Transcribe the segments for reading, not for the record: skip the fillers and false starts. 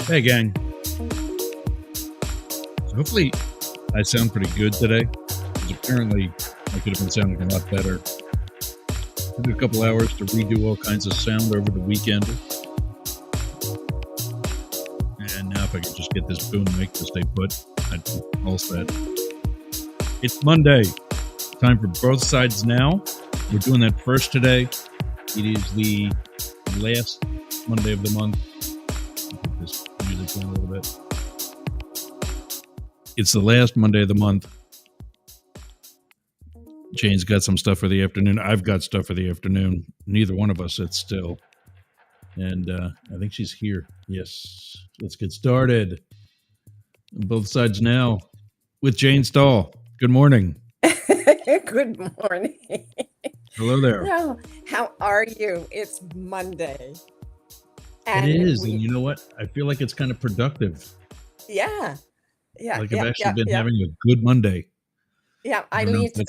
Hey, gang. So hopefully I sound pretty good today. Because apparently I could have been sounding a lot better. Took a couple hours to redo all kinds of sound over the weekend. And now if I could just get this boom mic to stay put, I'd be all set. It's Monday. Time for Both Sides Now. We're doing that first today. It is the last Monday of the month. This music down a little bit. It's the last Monday of the month. Jane's got some stuff for the afternoon. I've got stuff for the afternoon. Neither one of us sits still. And I think she's here. Yes. Let's get started. Both Sides Now with Jane Stahl. Good morning. Good morning. Hello there. Well, how are you? It's Monday. It is. And you know what? I feel like it's kind of productive. Yeah. Like I've actually been having a good Monday. Yeah, I need to.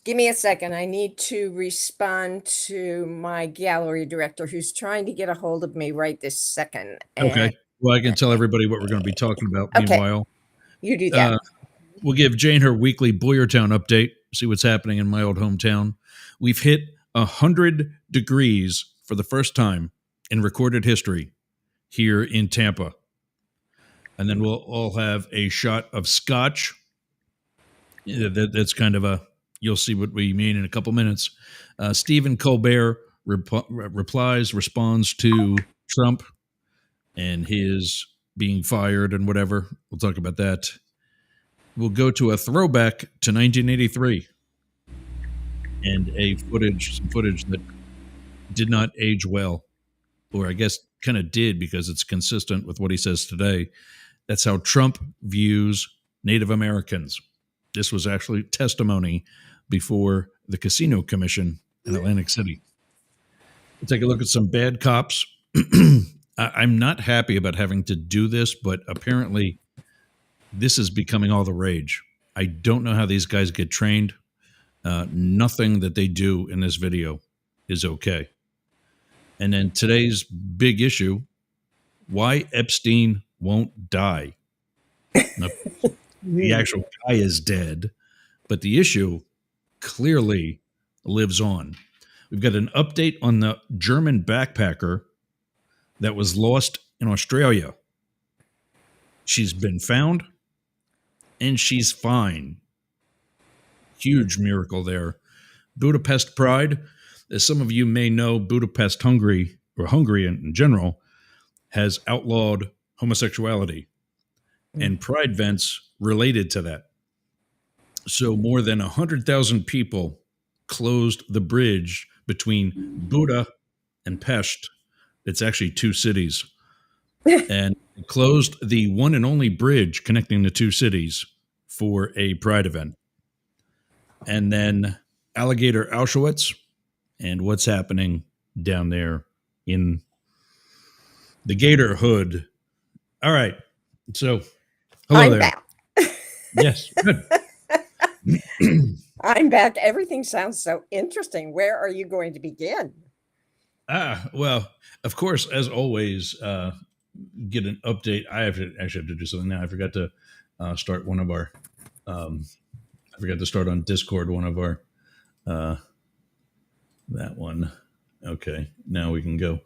Give me a second. I need to respond to my gallery director who's trying to get a hold of me right this second. Okay. Well, I can tell everybody what we're going to be talking about. Okay. Meanwhile, you do that. We'll give Jane her weekly Boyertown update, see what's happening in my old hometown. We've hit 100 degrees for the first time in recorded history here in Tampa. And then we'll all have a shot of scotch. That's kind of you'll see what we mean in a couple minutes. Stephen Colbert responds to Trump and his being fired and whatever. We'll talk about that. We'll go to a throwback to 1983 and some footage that did not age well, or I guess kind of did because it's consistent with what he says today. That's how Trump views Native Americans. This was actually testimony before the Casino Commission in Atlantic City. We'll take a look at some bad cops. I'm not happy about having to do this, but apparently this is becoming all the rage. I don't know how these guys get trained. Nothing that they do in this video is okay. And then today's big issue, why Epstein won't die. Now, the actual guy is dead, but the issue clearly lives on. We've got an update on the German backpacker that was lost in Australia. She's been found and she's fine. Huge miracle there. Budapest Pride, as some of you may know, Budapest, Hungary, or Hungary in general, has outlawed homosexuality and pride events related to that. So more than 100,000 people closed the bridge between Buda and Pest. It's actually two cities. And closed the one and only bridge connecting the two cities for a pride event. And then Alligator Auschwitz and what's happening down there in the Gator Hood. All right. So, hello I'm there. back. Yes, good. I'm back. Everything sounds so interesting. Where are you going to begin? Well, of course, as always, get an update. I actually have to do something now. I forgot to start one of our, I forgot to start on Discord one of our, that one. Okay, now we can go.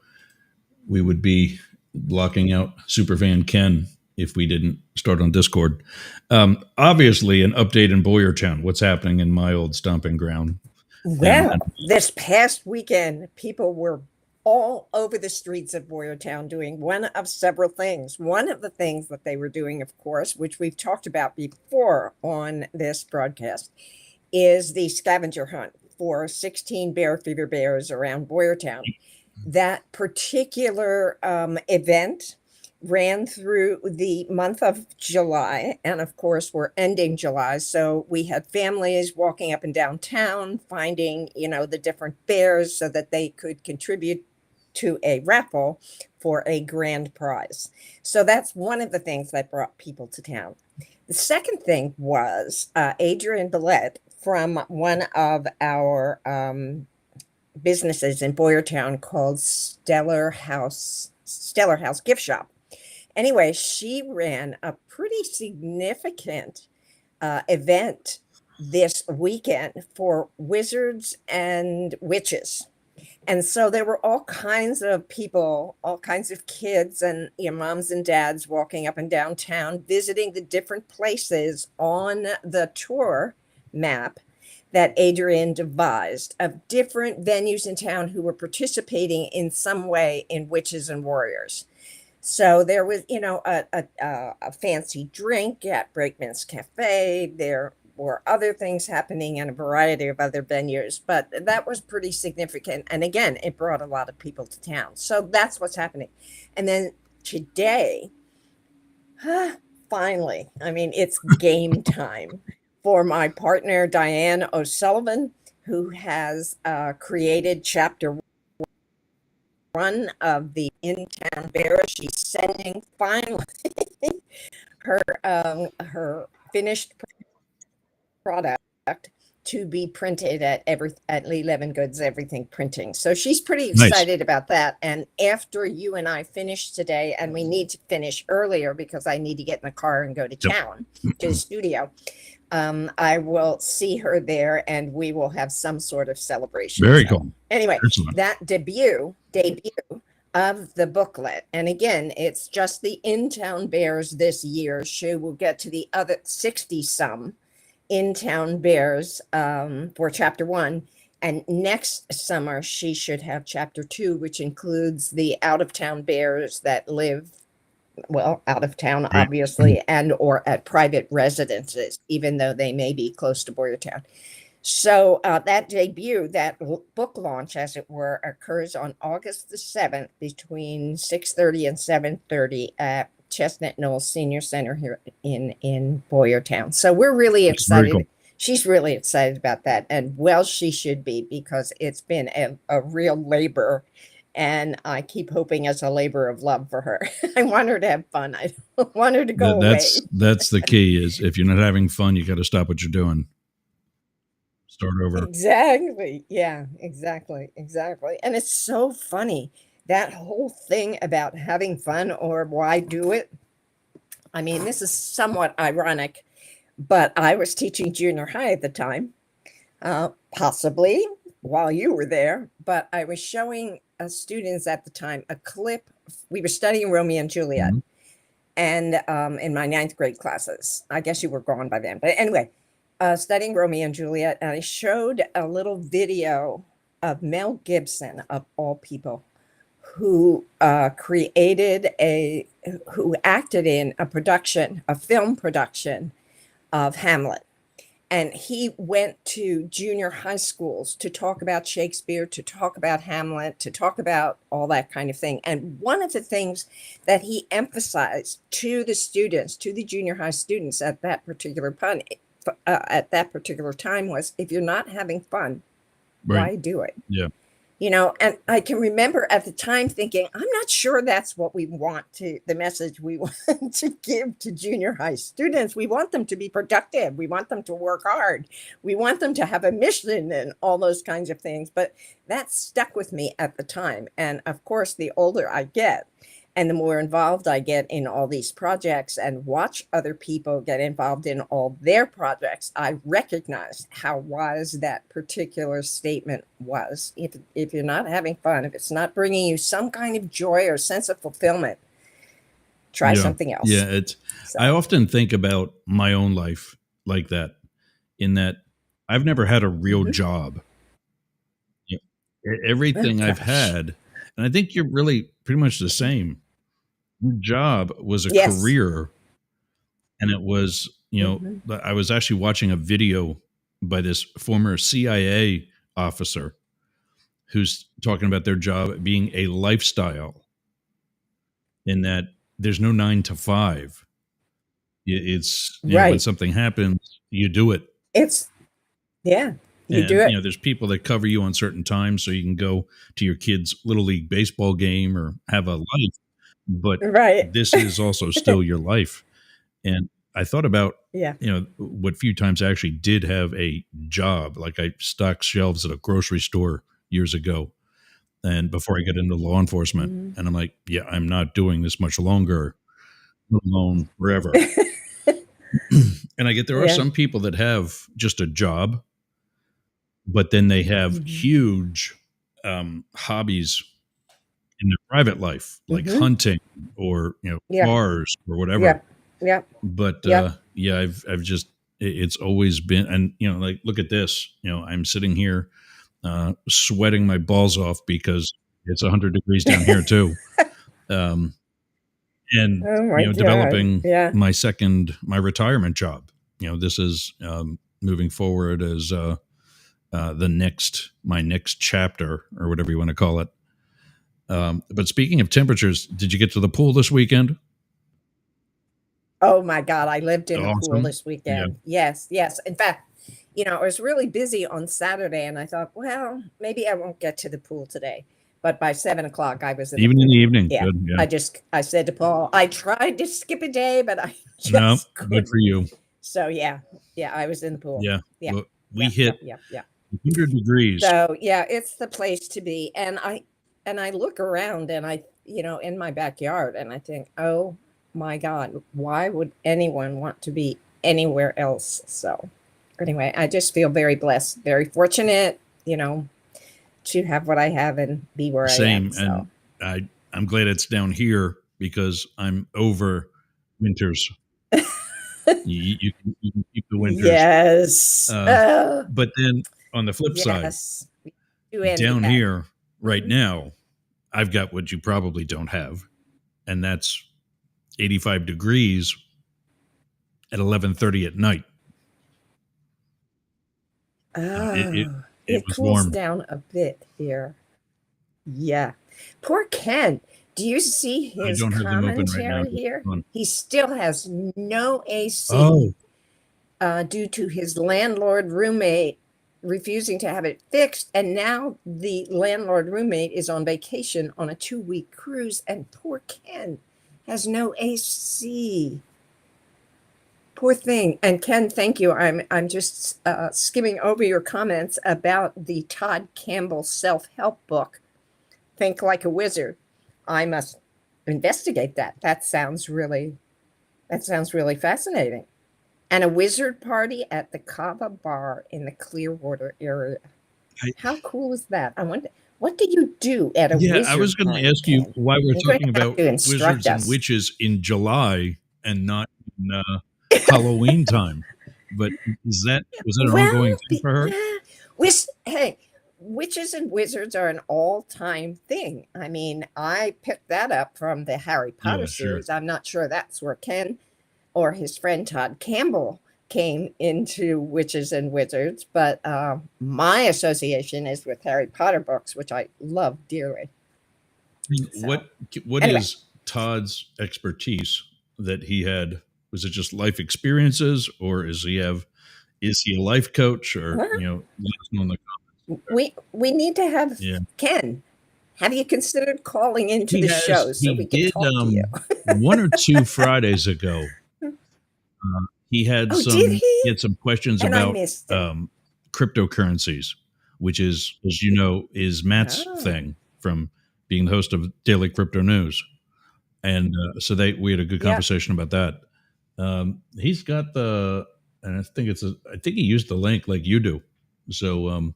We would be blocking out Superfan Ken if we didn't start on Discord. Obviously, an update in Boyertown. What's happening in my old stomping ground? Well, this past weekend, people were all over the streets of Boyertown doing one of several things. One of the things that they were doing, of course, which we've talked about before on this broadcast, is the scavenger hunt for 16 bear fever bears around Boyertown. That particular event ran through the month of July, and of course we're ending July, so we had families walking up and down town finding the different bears so that they could contribute to a raffle for a grand prize. So that's one of the things that brought people to town. The second thing was Adrian Billette from one of our businesses in Boyertown called Stellar House Gift Shop. Anyway, she ran a pretty significant event this weekend for wizards and witches. And so there were all kinds of people, all kinds of kids and moms and dads walking up and down town, visiting the different places on the tour map that Adrian devised of different venues in town who were participating in some way in Witches and Warriors. So there was, a fancy drink at Brakeman's Cafe. There were other things happening in a variety of other venues, but that was pretty significant. And again, it brought a lot of people to town. So that's what's happening. And then today, finally, I mean, it's game time for my partner, Diane O'Sullivan, who has created chapter 1 of the In Town Bears. She's sending finally her finished product to be printed at Lee Levin Goods Everything Printing. So she's pretty excited about that. And after you and I finish today, and we need to finish earlier because I need to get in the car and go to town to the studio, I will see her there and we will have some sort of celebration. Very cool. Anyway, that debut of the booklet. And again, it's just the In Town Bears this year. She will get to the other 60 some In Town Bears for chapter 1. And next summer, she should have chapter 2, which includes the out of town bears that live, well, out of town, obviously, and or at private residences, even though they may be close to Boyertown. So that debut, that book launch, as it were, occurs on August the 7th between 6:30 and 7:30 at Chestnut Knolls Senior Center here in Boyertown. So we're really excited. Cool. She's really excited about that. And well, she should be, because it's been a real labor. And I keep hoping as a labor of love for her. I want her to have fun. I don't want her to go away. That's the key, is if you're not having fun, you got to stop what you're doing. Start over. Exactly. Yeah, exactly. And it's so funny, that whole thing about having fun or why do it. I mean, this is somewhat ironic, but I was teaching junior high at the time, possibly while you were there, but I was showing students at the time a clip. We were studying Romeo and Juliet, and in my 9th grade classes. I guess you were gone by then, but anyway, studying Romeo and Juliet, and I showed a little video of Mel Gibson, of all people, who who acted in a film production of Hamlet. And he went to junior high schools to talk about Shakespeare, to talk about Hamlet, to talk about all that kind of thing. And one of the things that he emphasized to the students, to the junior high students at that particular time was, if you're not having fun, why do it? Yeah. And I can remember at the time thinking, I'm not sure that's what we want the message we want to give to junior high students. We want them to be productive. We want them to work hard. We want them to have a mission and all those kinds of things. But that stuck with me at the time. And of course, the older I get, and the more involved I get in all these projects and watch other people get involved in all their projects, I recognize how wise that particular statement was. If you're not having fun, if it's not bringing you some kind of joy or sense of fulfillment, try something else. Yeah, I often think about my own life like that, in that I've never had a real job. Everything I've had, and I think you're really pretty much the same. Your job was a career, and it was, I was actually watching a video by this former CIA officer who's talking about their job being a lifestyle, in that there's no 9 to 5. It's when something happens, you do it. You do it. There's people that cover you on certain times so you can go to your kid's little league baseball game or have a life. But this is also still your life. And I thought about, what few times I actually did have a job. Like I stocked shelves at a grocery store years ago, and before I got into law enforcement, and I'm like, I'm not doing this much longer. let alone forever. And I get there are Yeah. some people that have just a job, but then they have Mhm. huge hobbies in their private life, like Mhm. hunting or Yeah. cars or whatever. Yeah. Yeah. But Yeah. yeah, I've just it's always been, and like look at this. I'm sitting here sweating my balls off because it's 100 degrees down here too. Um, and Oh my God. developing Yeah. my retirement job. This is moving forward as my next chapter or whatever you want to call it. But speaking of temperatures, did you get to the pool this weekend? Oh my God, I lived in the pool Awesome. this Yeah. weekend. Yes, yes. In fact, I was really busy on Saturday and I thought, well, maybe I won't get to the pool today. But by 7 o'clock, I was in the Even in the pool. evening. Yeah. Good. Yeah. I said to Paul, I tried to skip a day, but I No, just good for couldn't. you. So yeah, yeah, I was in the pool. Yeah. Yeah, Well, we yeah, hit yeah, yeah, yeah. 100 degrees. So yeah, it's the place to be. And I look around and in my backyard and I think, oh my God, why would anyone want to be anywhere else? So anyway, I just feel very blessed, very fortunate, to have what I have and be where I am. Same. So And I'm glad it's down here because I'm over winters. You can keep the winters. yes. Uh, but then on the flip side, Yes. We do envy down that. here right Mhm. now, I've got what you probably don't have, and that's 85 degrees at 11:30 at night. It, it Oh, it it was cools warm. down a bit here. Yeah. Poor Ken. Do you see I his don't have them open right now. commentary But here? hold on. He still has no AC Oh, due to his landlord roommate refusing to have it fixed. And now the landlord roommate is on vacation on a 2-week cruise, and poor Ken has no AC. Poor thing. And Ken, thank you. I'm just skimming over your comments about the Todd Campbell self-help book, Think Like a Wizard. I must investigate that. That sounds really fascinating. And a wizard party at the Kava Bar in the Clearwater area. I, How cool is that? I wonder, what do you do at a yeah. I was wizard going to party, ask you Ken? why we're You're going talking to have about to instruct wizards and us. witches in July and not in Halloween time. But was that an ongoing Well, thing for her? hey, witches and wizards are an all-time thing. I mean, I picked that up from the Harry Potter Yeah, sure. series. I'm not sure that's where Ken or his friend Todd Campbell came into witches and wizards, but my association is with Harry Potter books, which I love dearly. So, What anyway, is Todd's expertise that he had? Was it just life experiences, or is he a life coach, or well, let us know in the we need to have yeah. Ken. Have you considered calling into He the has show so we he can did talk to you? one or two Fridays ago. He had Oh, did he? some questions And I about missed it. cryptocurrencies, which is, as you know, is Matt's Oh, thing from being the host of Daily Crypto News. And so we had a good yeah. conversation about that. He's got and I think he used the link like you do. So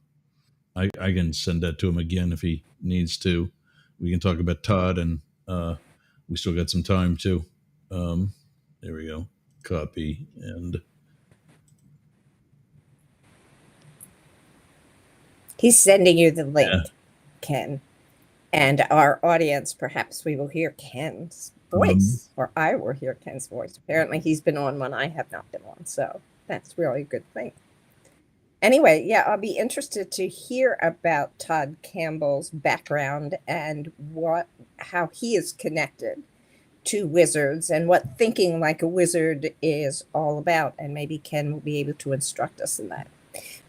I can send that to him again if he needs to. We can talk about Todd, and we still got some time too. There we go. Copy and He's sending you the yeah. link, Ken. And our audience, perhaps we will hear Ken's Um, voice, or I will hear Ken's voice. Apparently, he's been on when I have not been on. So that's really a good thing. Anyway, yeah, I'll be interested to hear about Todd Campbell's background and how he is connected to wizards and what thinking like a wizard is all about. And maybe Ken will be able to instruct us in that.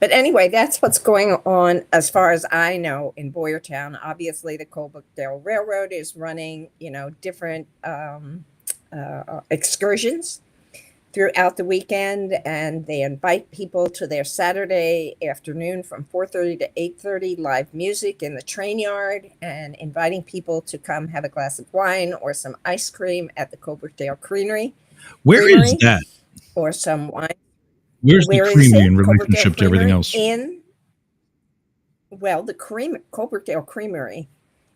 But anyway, that's what's going on as far as I know in Boyertown. Obviously, the Colebrookdale Railroad is running, different excursions. throughout the weekend, and they invite people to their Saturday afternoon from 4:30 to 8:30, live music in the train yard, and inviting people to come have a glass of wine or some ice cream at the Coburnerdale Creamery. Where is that? Or some wine. Where's the Where is creamery it? in Coburnerdale relationship to everything Creamery else? The Coburnerdale Creamery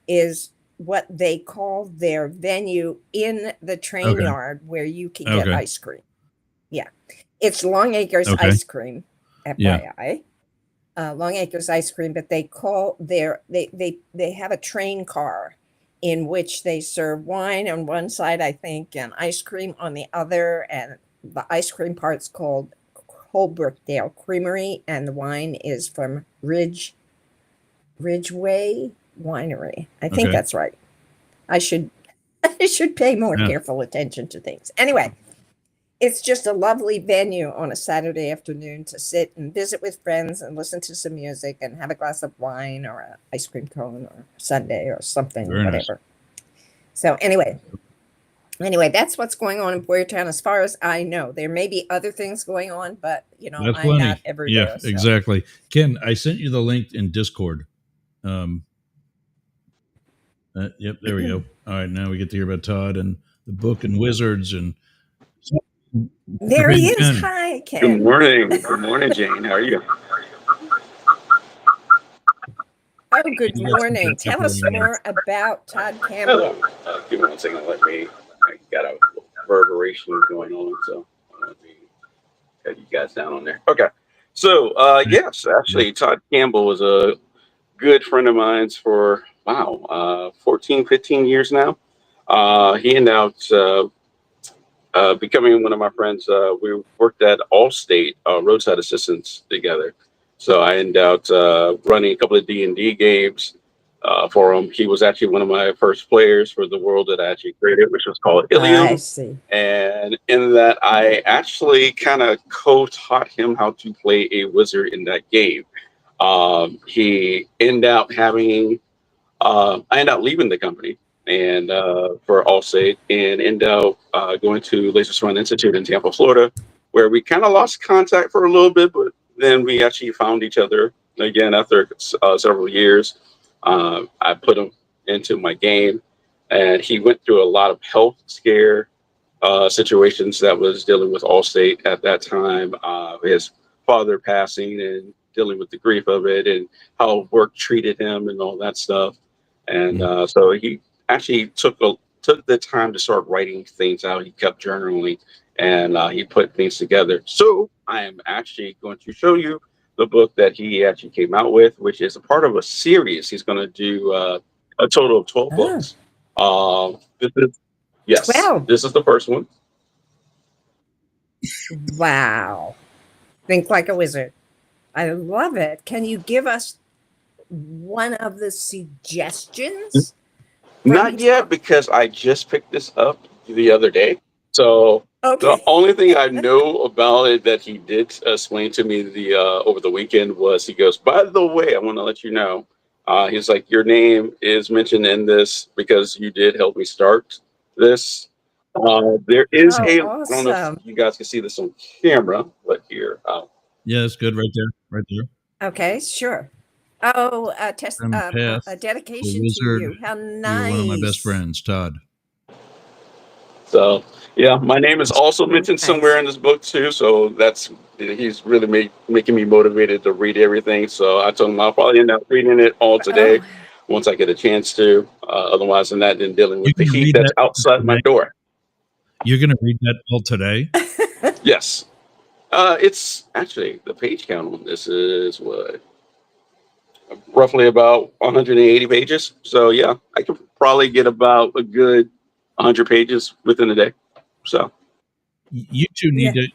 is what they call their venue in the train Okay. yard where you can get Okay. ice cream. Yeah. It's Long Acres Okay. Ice Cream, Yeah. FYI. Long Acres Ice Cream, but they call they have a train car in which they serve wine on one side, I think, and ice cream on the other. And the ice cream part's called Coburnerdale Creamery, and the wine is from Ridgeway Winery. I think Okay. that's right. I should pay more Yeah. careful attention to things. Anyway, it's just a lovely venue on a Saturday afternoon to sit and visit with friends and listen to some music and have a glass of wine or an ice cream cone or sundae or something, Very nice. whatever. So anyway, that's what's going on in Boyertown as far as I know. There may be other things going on, but That's I'm plenty. not everywhere. Yeah, so. exactly. Ken, I sent you the link in Discord. Yep, there we go. All right, now we get to hear about Todd and the book and wizards and There he is. Ken. Hi, Ken. Good morning. Good morning, Jane. How are you? Oh, good morning. Tell us more about Todd Campbell. Hello. Give me 1 second. I got a reverberation going on, so let me cut you guys down on there. Okay. So, yes, actually, Todd Campbell was a good friend of mine for, 14, 15 years now. He ended up becoming one of my friends. We worked at Allstate roadside assistance together. So I ended up running a couple of D&D games for him. He was actually one of my first players for the world that I actually created, which was called Ilium. I see. And in that, I actually kind of co-taught him how to play a wizard in that game. He ended up having, I ended up leaving the company and for Allstate and ended up going to Laser Swan Institute in Tampa, Florida, where we kind of lost contact for a little bit, but then we actually found each other again after several years. I put him into my game, and he went through a lot of health scare situations that was dealing with Allstate at that time. His father passing and dealing with the grief of it, and how work treated him, and all that stuff. And so he actually took the time to start writing things out. He kept journaling, and he put things together. So I am actually going to show you the book that he actually came out with, which is a part of a series. He's going to do a total of 12 books. This is the first one. Wow. Think like a wizard. I love it. Can you give us one of the suggestions? Not yet, because I just picked this up the other day. So Okay. the only thing I know about it that he did explain to me over the weekend was, he goes, by the way, I want to let you know, he's like, your name is mentioned in this because you did help me start this. There is I don't know awesome. if you guys can see this on camera, but here. Yeah, that's good right there. Right there. Okay, sure. Oh, a Path, dedication the wizard, to you. How nice. You're one of my best friends, Todd. So yeah, my name is also mentioned somewhere in this book too. So he's really making me motivated to read everything. So I told him I'll probably end up reading it all today once I get a chance to. Otherwise than that, then dealing with the heat that's outside my door. You're going to read that all today? Yes. It's actually, the page count on this is roughly about 180 pages. So yeah, I could probably get about a good 100 pages within a day. So you two need to.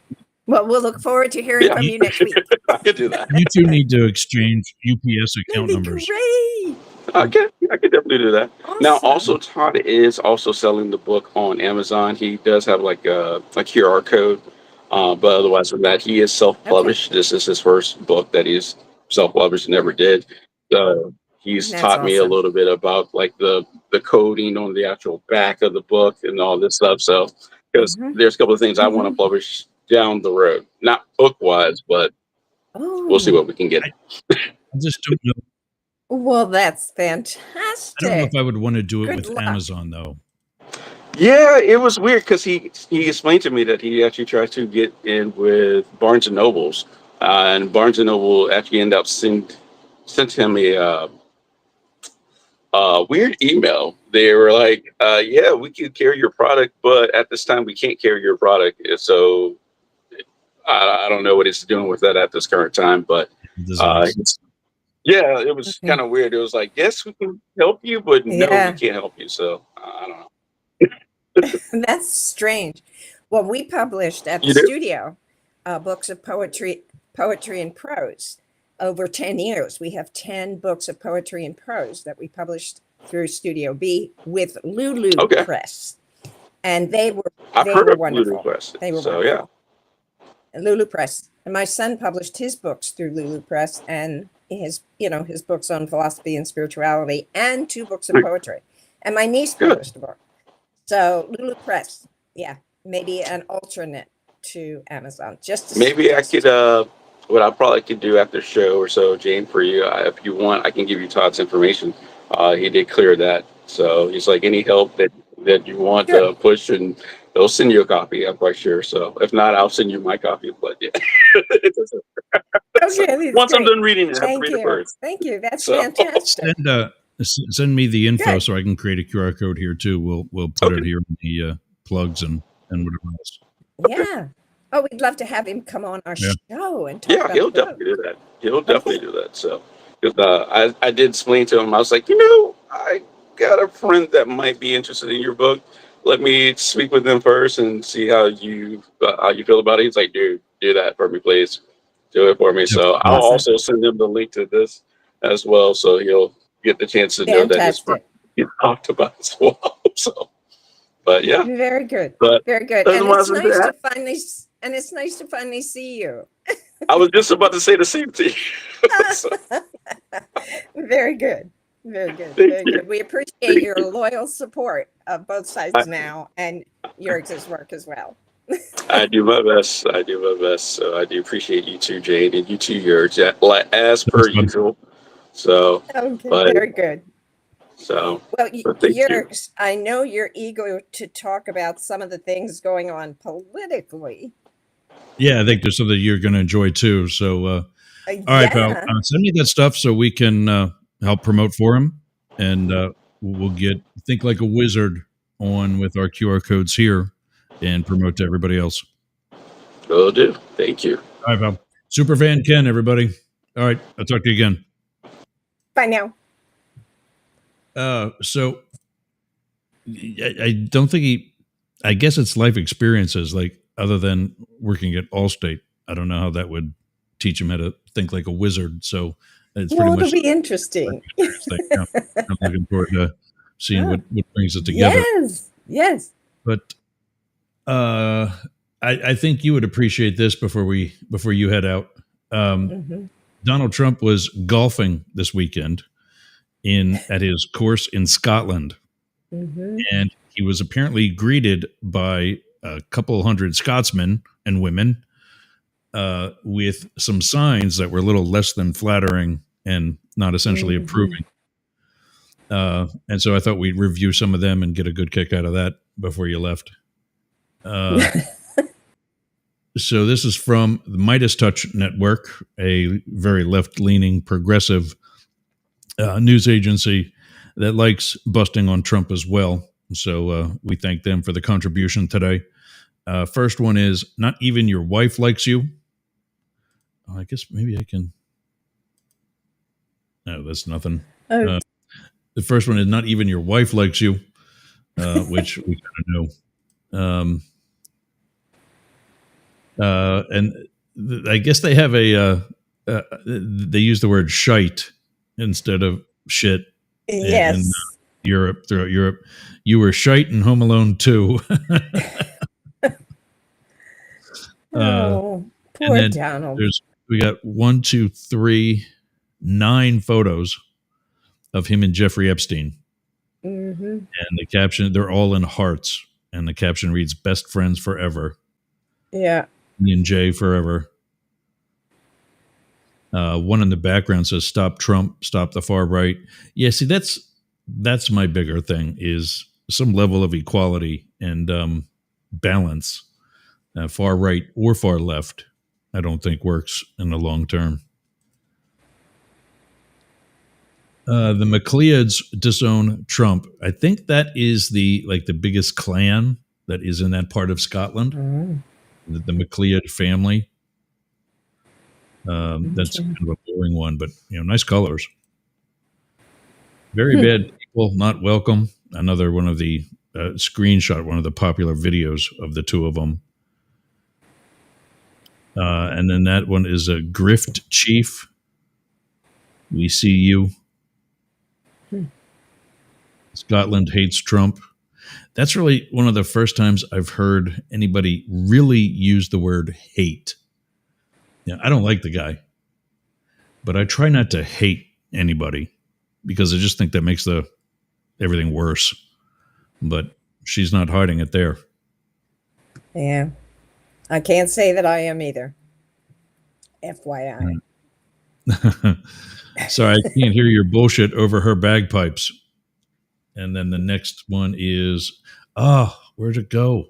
Well, we'll look forward to hearing from you next week. I could do that. You two need to exchange UPS account numbers. Great. I could definitely do that. Awesome. Now, also, Todd is also selling the book on Amazon. He does have like a QR code, but otherwise than that, he is self-published. Okay. This is his first book that he's self-published and never did. So he's taught me a little bit about like the coding on the actual back of the book and all this stuff. So because Mhm. there's a couple of things I want to Mhm. publish down the road, not book wise, but we'll see Oh, what we can get. I just don't know. well, that's I don't know if fantastic. I would want to do it Good with luck. Amazon though. Yeah, it was weird because he explained to me that he actually tried to get in with Barnes and Nobles, and Barnes and Noble actually ended up sent him a weird email. They were like, "Yeah, we can carry your product, but at this time we can't carry your product." So I don't know what he's doing with that at this current time, but It doesn't make sense. it's, yeah, it was Okay. kind of weird. It was like, "Yes, we can help you, but no, we Yeah, can't help you." So I don't know. that's strange. Well, we published at the You do? studio books of poetry and prose over 10 years. We have 10 books of poetry and prose that we published through Studio B with Lulu Okay. Press. And they were I've heard of Blue wonderful. Request. They were So yeah. wonderful. Lulu Press. And my son published his books through Lulu Press and his books on philosophy and spirituality and 2 books of Right. poetry. And my niece Good. published a book. So Lulu Press, yeah, maybe an alternate to Amazon. Just a Maybe I suggestion. could what I probably could do after the show or so, Jane, for you, if you want, I can give you Todd's information. He did clear that. So he's like, any help that you want Sure. to push, and they'll send you a copy, I'm quite sure. So if not, I'll send you my copy. But yeah. So Okay, that's once I'm great. done reading it, I have to Thank read it you. first. Thank you. That's So fantastic. Send me the info Good. so I can create a QR code here too. We'll put it okay. here in the plugs and whatever else. Yeah. Oh, we'd love to have him come on our Yeah. show and talk Yeah, about he'll the book. definitely do that. He'll definitely do that. So, because I did explain to him, I was like, I got a friend that might be interested in your book. Let me speak with them first and see how you feel about it. He's like, dude, do that for me, please. Do it for me. So Definitely. I'll Awesome. also send him the link to this as well, so he'll get the chance to know that his friend Fantastic. talked about as well. So, but yeah, Very good. but Very good. that's And what I it's was nice gonna to finally see you. I was just about to say the same thing. So, Very good. Very good. thank Very you. good. We appreciate Thank your you. loyal support of both sides I, now and Jurg's work as well. I do my best. I do my best. So I do appreciate you too, Jade, and you too, Yurg, like as That was per fun. usual. So, Okay, but very good. so, Well, but thank you. I know you're eager to talk about some of the things going on politically. Yeah, I think there's something you're going to enjoy too. So, all right, pal, Yeah. send me that stuff so we can help promote for him, and we'll get Think Like a Wizard on with our QR codes here and promote to everybody else. Will do. Thank you. All right, pal. Superfan Ken, everybody. All right, I'll talk to you again. Bye now. So I don't think I guess it's life experiences, like other than working at Allstate. I don't know how that would teach him how to think like a wizard. So it's pretty Well, much it'll be interesting. experience thing. Yeah. I'm looking forward to seeing what brings it together. Yes. Yes. But I think you would appreciate this before you head out. Mhm. Donald Trump was golfing this weekend at his course in Scotland, Mhm. and he was apparently greeted by a couple hundred Scotsmen and women with some signs that were a little less than flattering and not essentially Mhm. approving. And so I thought we'd review some of them and get a good kick out of that before you left. So this is from the Midas Touch Network, a very left-leaning progressive news agency that likes busting on Trump as well. So we thank them for the contribution today. First one is, not even your wife likes you. Oh, I guess maybe I can. No, that's nothing. Oh, The first one is, not even your wife likes you, which we kind of know. And I guess they have they use the word shite instead of shit in yes. Europe, throughout Europe. You were shite in Home Alone 2. Oh, And poor then Donald. we got 1, 2, 3, 9 photos of him and Jeffrey Epstein. Mhm. And the caption, they're all in hearts. and the caption reads, "Best friends forever." Yeah. Me and Jay forever. One in the background says, "Stop Trump, stop the far right." Yeah, see, that's my bigger thing, is some level of equality and balance. Far right or far left, I don't think works in the long term. The MacLeods disown Trump. I think that is the biggest clan that is in that part of Scotland. Mm. The MacLeod family. That's kind of a boring one, but nice colors. Very bad people, not welcome. Another one of the screenshot, one of the popular videos of the two of them. And then that one is a grift chief. We see you. Scotland hates Trump. That's really one of the first times I've heard anybody really use the word hate. Yeah, I don't like the guy, but I try not to hate anybody because I just think that makes everything worse. But she's not hiding it there. Yeah. I can't say that I am either. FYI. Sorry, I can't hear your bullshit over her bagpipes. And then the next one is, where'd it go?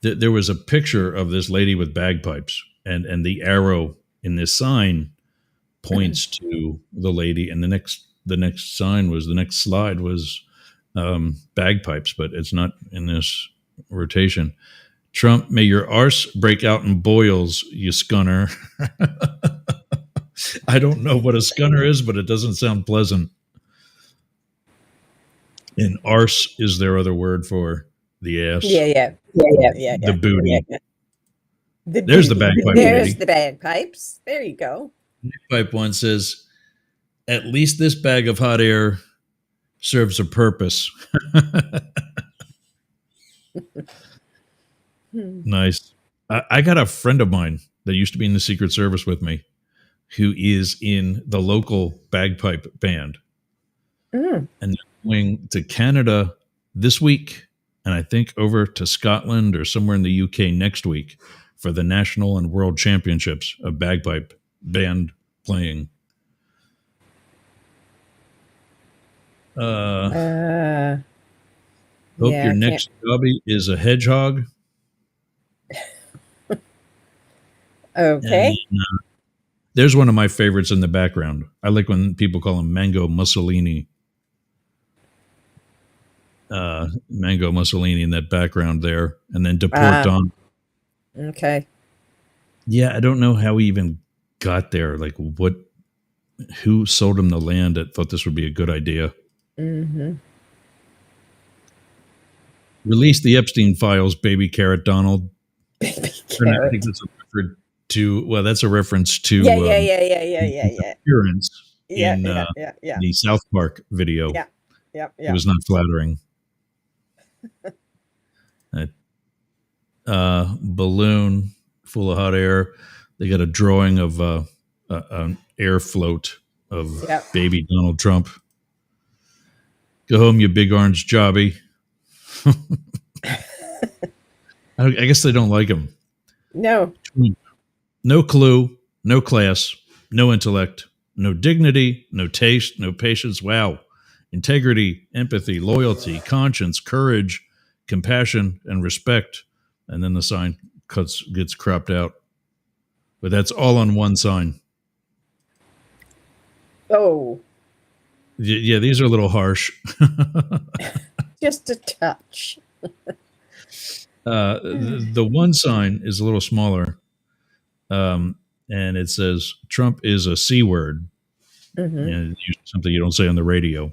There was a picture of this lady with bagpipes, and the arrow in this sign points to the lady, and the next slide was bagpipes, but it's not in this rotation. Trump, may your arse break out in boils, you scunner. I don't know what a scunner is, but it doesn't sound pleasant. And arse is their other word for the ass. Yeah. The booty. Yeah. There's the bagpipe. There's the bagpipes. There you go. Bagpipe one says, "At least this bag of hot air serves a purpose." Nice. I got a friend of mine that used to be in the Secret Service with me, who is in the local bagpipe band. And they're going to Canada this week, and I think over to Scotland or somewhere in the UK next week for the national and world championships of bagpipe band playing. Hope your next hobby is a hedgehog. Okay. And, there's one of my favorites in the background. I like when people call him Mango Mussolini. Mango Mussolini in that background there. And then Deport Don. Okay. Yeah, I don't know how he even got there. Like, who sold him the land that thought this would be a good idea? Mm-hmm. Release the Epstein files, baby carrot Donald. Baby carrot. I think that's a reference to, that's a reference to appearance in the South Park video. Yeah. It was not flattering. Balloon full of hot air. They got a drawing of an air float of baby Donald Trump. Go home, you big orange jobby. I guess they don't like him. No. No clue, no class, no intellect, no dignity, no taste, no patience. Wow. Integrity, empathy, loyalty, conscience, courage, compassion, and respect. And then the sign gets cropped out. But that's all on one sign. Oh. Yeah, these are a little harsh. Just a touch. The one sign is a little smaller. And it says, Trump is a C word. Mm-hmm. And something you don't say on the radio.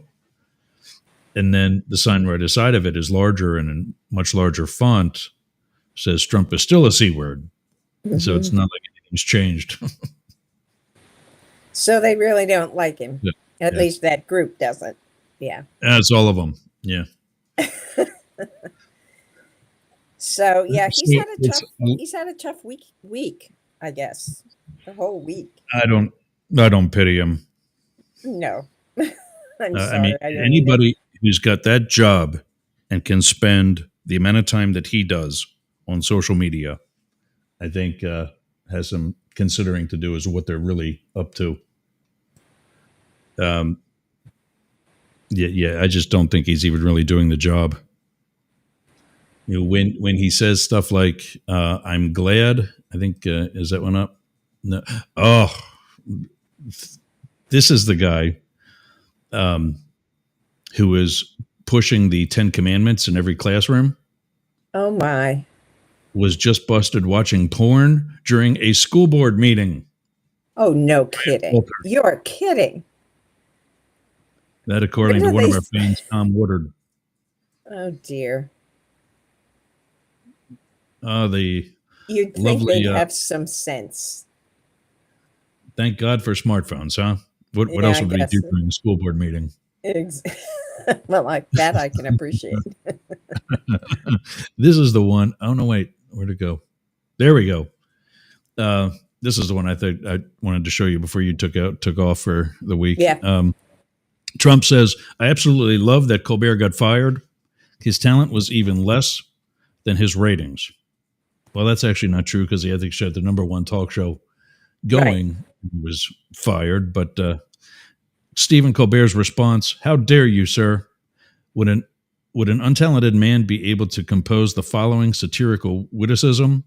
And then the sign right aside of it is larger and in much larger font, says Trump is still a C word. Mm-hmm. So it's not like anything's changed. So they really don't like him. Yeah. At least that group doesn't. Yeah. That's all of them. Yeah. So yeah, he's had a tough week, I guess. The whole week. I don't pity him. No. I'm sorry. I mean, anybody who's got that job and can spend the amount of time that he does on social media, I think has some considering to do as what they're really up to. Yeah, I just don't think he's even really doing the job. You know, when he says stuff like "I'm glad," I think is that one up? No. Oh, this is the guy who is pushing the 10 Commandments in every classroom. Oh my! Was just busted watching porn during a school board meeting. Oh, no kidding! You're kidding. That, according to one of our fans, Tom Woodard. Oh dear. You'd think they'd have some sense. Thank God for smartphones, huh? What else would they do during a school board meeting? Well, like that I can appreciate. This is the one. Oh no, wait, where'd it go? There we go. This is the one I think I wanted to show you before you took off for the week. Yeah. Trump says, "I absolutely love that Colbert got fired. His talent was even less than his ratings." Well, that's actually not true because he had the number one talk show going. Right. He was fired. But Stephen Colbert's response: "How dare you, sir? Would an untalented man be able to compose the following satirical witticism?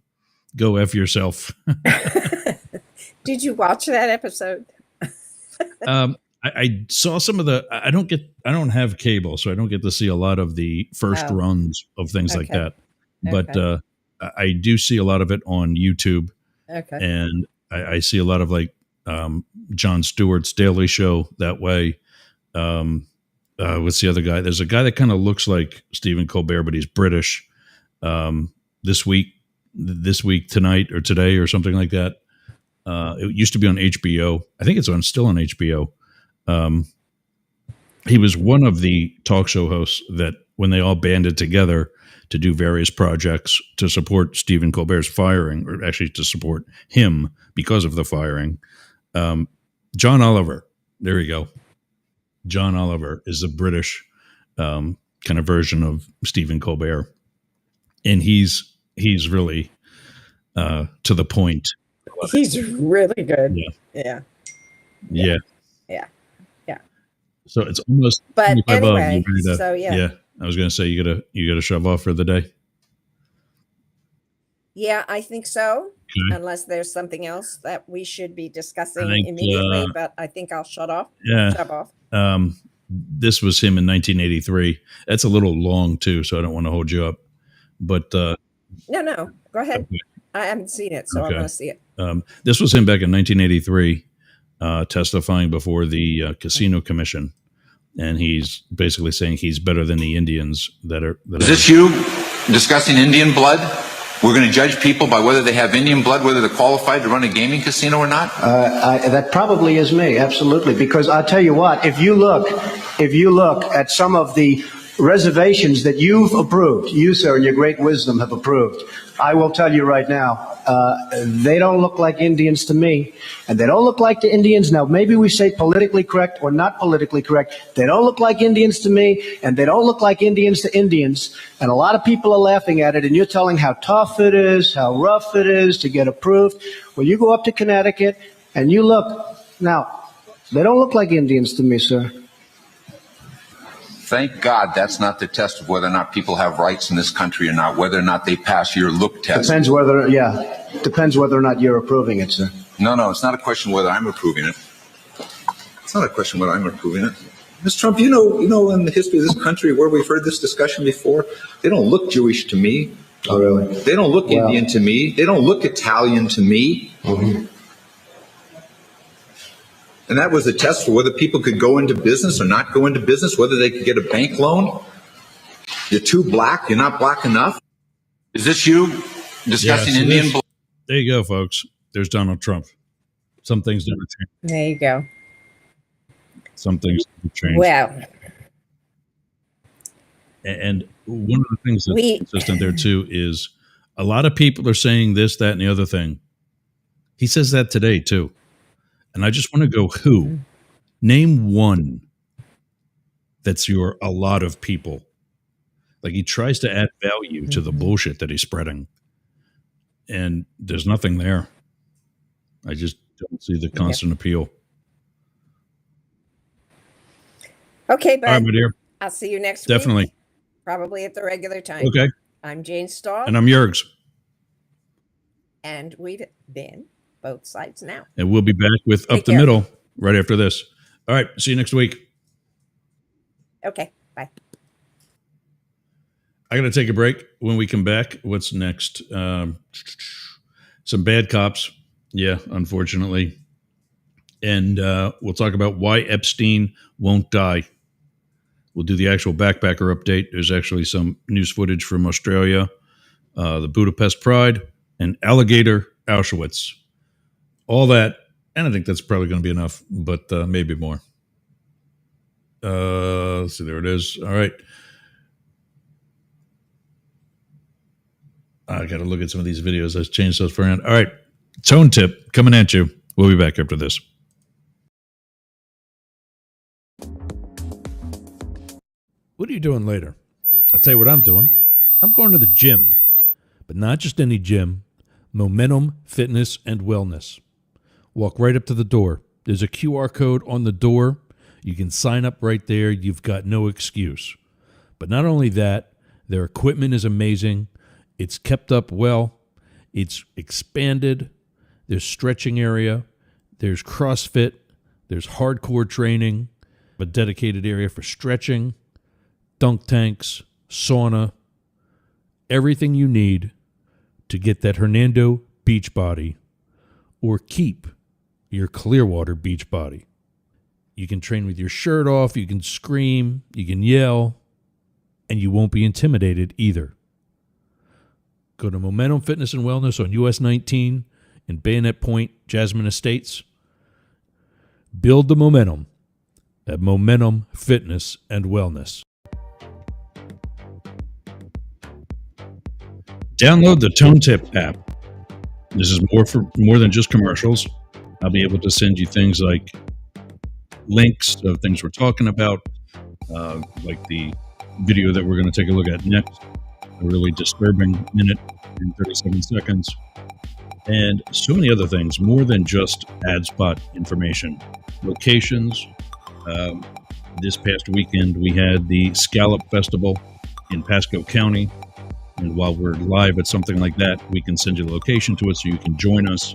Go F yourself." Did you watch that episode? I saw some of the. I don't have cable, so I don't get to see a lot of the first runs of things like that. But I do see a lot of it on YouTube. Okay. And I see a lot of like Jon Stewart's Daily Show that way. What's the other guy? There's a guy that kind of looks like Stephen Colbert, but he's British. This week tonight or today or something like that. It used to be on HBO. I think it's still on HBO. He was one of the talk show hosts that when they all banded together to do various projects to support Stephen Colbert's firing, or actually to support him because of the firing. John Oliver, there you go. John Oliver is a British kind of version of Stephen Colbert, and he's really to the point. He's really good. Yeah. So it's almost. But anyway, yeah. I was going to say you gotta shove off for the day. Yeah, I think so. Okay. Unless there's something else that we should be discussing immediately, but I think I'll shove off. This was him in 1983. That's a little long too, so I don't want to hold you up. But no, go ahead. Okay. I haven't seen it, so I want to see it. This was him back in 1983, testifying before the Casino Commission. And he's basically saying he's better than the Indians that are. Is this you discussing Indian blood? We're going to judge people by whether they have Indian blood, whether they're qualified to run a gaming casino or not? That probably is me, absolutely. Because I'll tell you what, if you look at some of the reservations that you've approved, you, sir, in your great wisdom have approved, I will tell you right now, they don't look like Indians to me, and they don't look like the Indians. Now, maybe we say politically correct or not politically correct. They don't look like Indians to me, and they don't look like Indians to Indians, and a lot of people are laughing at it, and you're telling how tough it is, how rough it is to get approved. Well, you go up to Connecticut, and you look. Now, they don't look like Indians to me, sir. Thank God that's not the test of whether or not people have rights in this country or not, whether or not they pass your look test. Depends whether or not you're approving it, sir. No, it's not a question whether I'm approving it. It's not a question whether I'm approving it. Mr. Trump, you know, in the history of this country where we've heard this discussion before, they don't look Jewish to me. Oh, really? They don't look Indian to me. They don't look Italian to me. Mm-hmm. And that was a test for whether people could go into business or not go into business, whether they could get a bank loan. You're too black. You're not black enough. Is this you discussing Indian blood? There you go, folks. There's Donald Trump. Some things never change. There you go. Some things never change. Well. And one of the things that's consistent there, too, is a lot of people are saying this, that, and the other thing. He says that today, too. And I just want to go, who? Name one that's a lot of people. Like he tries to add value to the bullshit that he's spreading, and there's nothing there. I just don't see the constant appeal. Okay, bud. All right, my dear. I'll see you next Definitely. week. Probably at the regular time. Okay. I'm Jane Stahl. And I'm Jurgs. And we've been Both Sides Now. And we'll be back with Take Up the care. Middle right after this. All right. See you next week. Okay. Bye. I got to take a break. When we come back, what's next? Some bad cops. Yeah, unfortunately. And we'll talk about why Epstein won't die. We'll do the actual backpacker update. There's actually some news footage from Australia, the Budapest Pride, and Alligator Auschwitz. All that. And I think that's probably going to be enough, but maybe more. Let's see, there it is. All right. I got to look at some of these videos. Let's change those around. All right. Tone tip coming at you. We'll be back after this. What are you doing later? I'll tell you what I'm doing. I'm going to the gym, but not just any gym. Momentum Fitness and Wellness. Walk right up to the door. There's a QR code on the door. You can sign up right there. You've got no excuse. But not only that, their equipment is amazing. It's kept up well. It's expanded. There's stretching area. There's CrossFit. There's hardcore training. A dedicated area for stretching, dunk tanks, sauna, everything you need to get that Hernando beach body or keep your Clearwater beach body. You can train with your shirt off. You can scream. You can yell. And you won't be intimidated either. Go to Momentum Fitness and Wellness on US 19 in Bayonet Point, Jasmine Estates. Build the momentum at Momentum Fitness and Wellness. Download the Tone Tip app. This is more than just commercials. I'll be able to send you things like links of things we're talking about, like the video that we're going to take a look at next, a really disturbing minute and 37 seconds, and so many other things, more than just ad spot information. Locations. This past weekend, we had the Scallop Festival in Pasco County. And while we're live at something like that, we can send you the location to it so you can join us.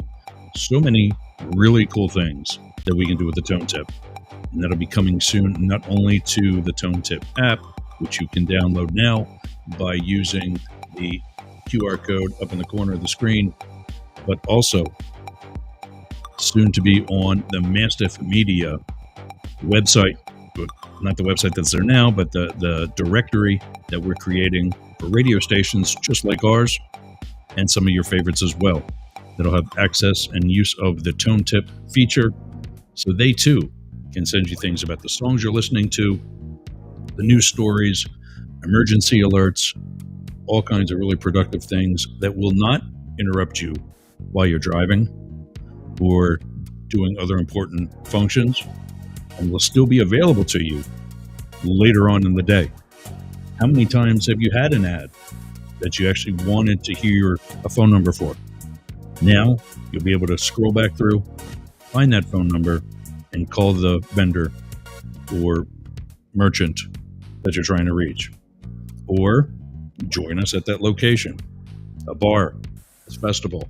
So many really cool things that we can do with the Tone Tip. And that'll be coming soon, not only to the Tone Tip app, which you can download now by using the QR code up in the corner of the screen, but also soon to be on the Mastiff Media website. Not the website that's there now, but the directory that we're creating for radio stations just like ours and some of your favorites as well. That'll have access and use of the Tone Tip feature. So they too can send you things about the songs you're listening to, the news stories, emergency alerts, all kinds of really productive things that will not interrupt you while you're driving or doing other important functions, and will still be available to you later on in the day. How many times have you had an ad that you actually wanted to hear a phone number for? Now you'll be able to scroll back through, find that phone number, and call the vendor or merchant that you're trying to reach. Or join us at that location, a bar, a festival,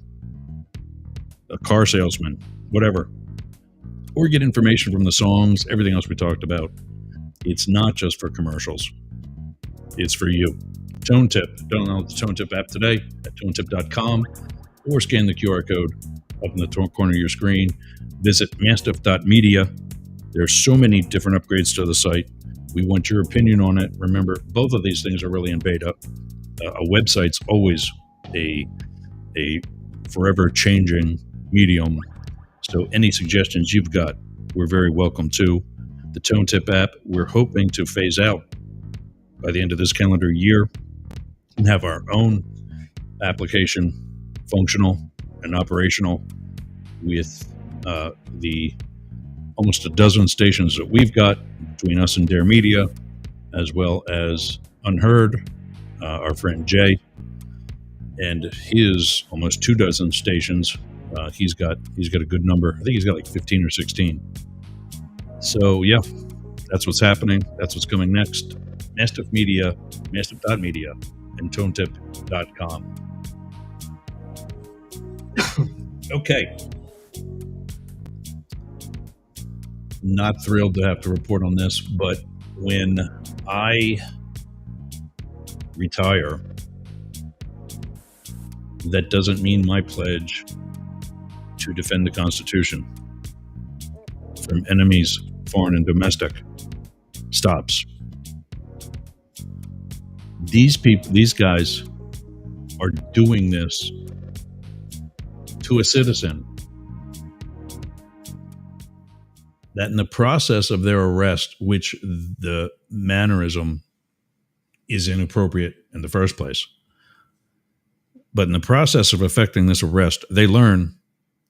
a car salesman, whatever. Or get information from the songs, everything else we talked about. It's not just for commercials. It's for you. Tone Tip. Download the Tone Tip app today at tonetip.com or scan the QR code up in the top corner of your screen. Visit mastiff.media. There's so many different upgrades to the site. We want your opinion on it. Remember, both of these things are really in beta. A website's always a forever changing medium. So any suggestions you've got, we're very welcome to. The Tone Tip app, we're hoping to phase out by the end of this calendar year and have our own application functional and operational with the almost a dozen stations that we've got between us and Dare Media, as well as Unheard our friend Jay, and his almost 24 stations. He's got a good number. I think he's got like 15 or 16. So yeah, that's what's happening. That's what's coming next. Mastiff Media, mastiff.media, and tonetip.com. Okay. Not thrilled to have to report on this, but when I retire, that doesn't mean my pledge to defend the Constitution from enemies, foreign and domestic, stops. These people, these guys are doing this to a citizen that in the process of their arrest, which the mannerism is inappropriate in the first place, but in the process of effecting this arrest, they learn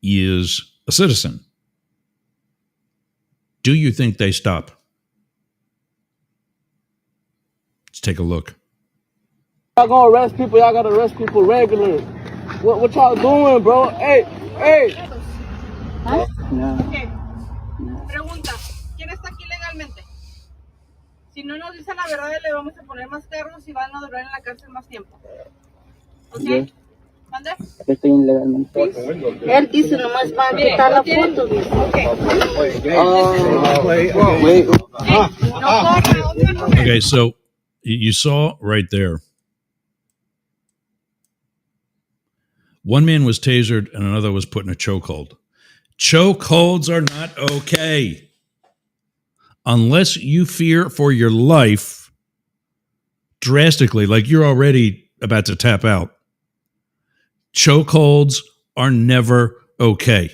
he is a citizen. Do you think they stop? Let's take a look. Y'all gonna arrest people, y'all gotta arrest people regular. What y'all doing, bro? Hey! ¿Ah? No. Ok. Pregunta, ¿quién está aquí legalmente? Si no nos dice la verdad, le vamos a poner más cargos y van a durar en la cárcel más tiempo. ¿Ok? Yo. ¿Mande? Estoy ilegalmente. Él dice nomás va a quitar la foto, dice. Ok. Okay, so you saw right there. One man was tasered and another was put in a chokehold. Chokeholds are not okay. Unless you fear for your life drastically, like you're already about to tap out. Chokeholds are never okay.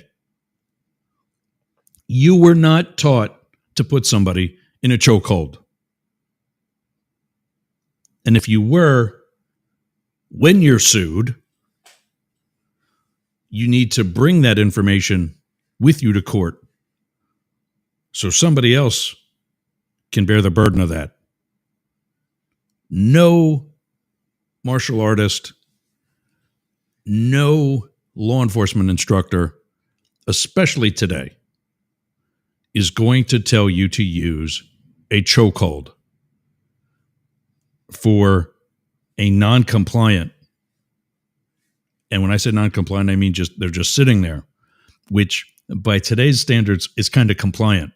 You were not taught to put somebody in a chokehold. And if you were, when you're sued, you need to bring that information with you to court so somebody else can bear the burden of that. No martial artist, no law enforcement instructor, especially today, is going to tell you to use a chokehold for a non-compliant. And when I say non-compliant, I mean they're just sitting there, which by today's standards is kind of compliant.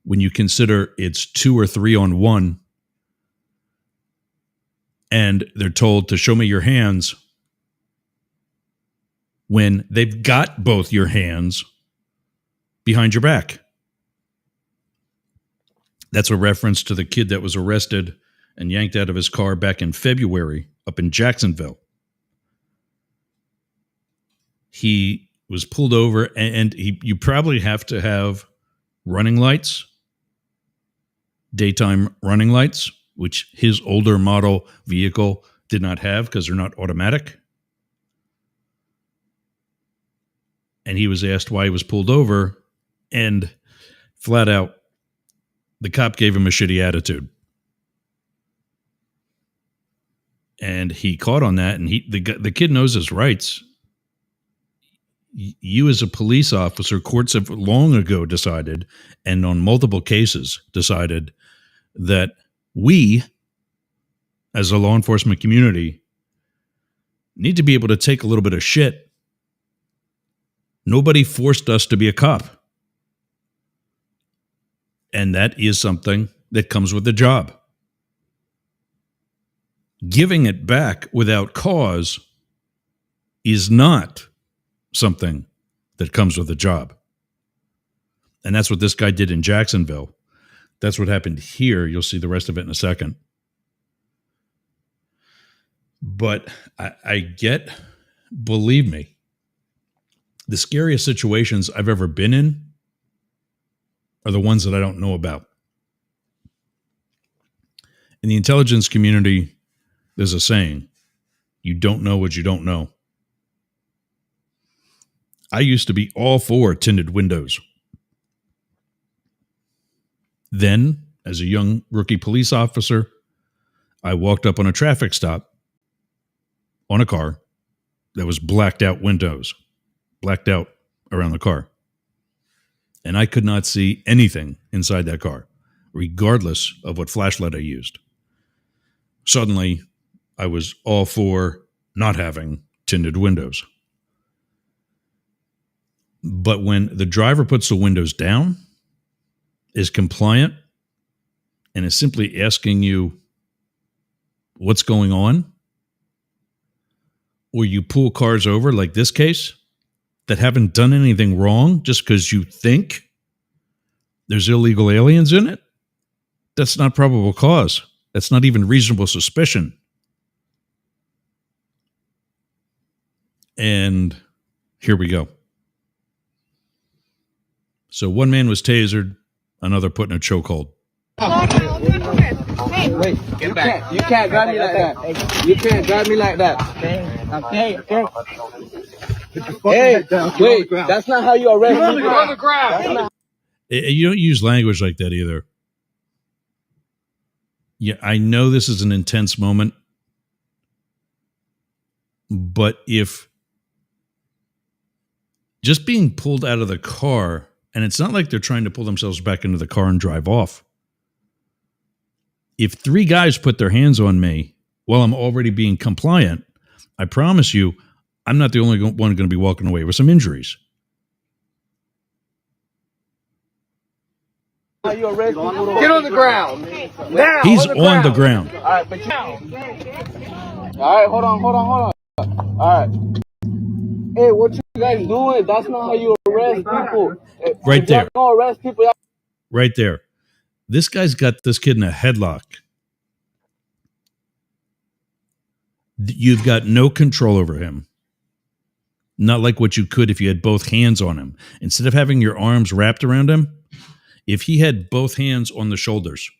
When you consider it's 2 or 3 on 1, and they're told to show me your hands when they've got both your hands behind your back. That's a reference to the kid that was arrested and yanked out of his car back in February up in Jacksonville. He was pulled over, and you probably have to have running lights, daytime running lights, which his older model vehicle did not have because they're not automatic. And he was asked why he was pulled over, and flat out, the cop gave him a shitty attitude. And he caught on that, and the kid knows his rights. You as a police officer, courts have long ago decided, and on multiple cases decided, that we, as a law enforcement community, need to be able to take a little bit of shit. Nobody forced us to be a cop. And that is something that comes with the job. Giving it back without cause is not something that comes with a job. And that's what this guy did in Jacksonville. That's what happened here. You'll see the rest of it in a second. But I get, believe me, the scariest situations I've ever been in are the ones that I don't know about. In the intelligence community, there's a saying, you don't know what you don't know. I used to be all for tinted windows. Then, as a young rookie police officer, I walked up on a traffic stop on a car that was blacked out windows, blacked out around the car. And I could not see anything inside that car, regardless of what flashlight I used. Suddenly, I was all for not having tinted windows. But when the driver puts the windows down, is compliant, and is simply asking you what's going on, or you pull cars over, like this case, that haven't done anything wrong just because you think there's illegal aliens in it, that's not probable cause. That's not even reasonable suspicion. And here we go. So one man was tasered, another put in a chokehold. Wait, you can't grab me like that. You can't grab me like that. Okay. Hey, wait, that's not how you arrest people. On the ground. You don't use language like that either. Yeah, I know this is an intense moment, but if just being pulled out of the car, and it's not like they're trying to pull themselves back into the car and drive off. If 3 guys put their hands on me while I'm already being compliant, I promise you, I'm not the only one going to be walking away with some injuries. Get on the ground. Now, he's on the ground. All right, but all right, hold on. All right. Hey, what you guys doing? That's not how you arrest people. Right there. Don't arrest people. Right there. This guy's got this kid in a headlock. You've got no control over him. Not like what you could if you had both hands on him. Instead of having your arms wrapped around him, if he had both hands on the shoulders,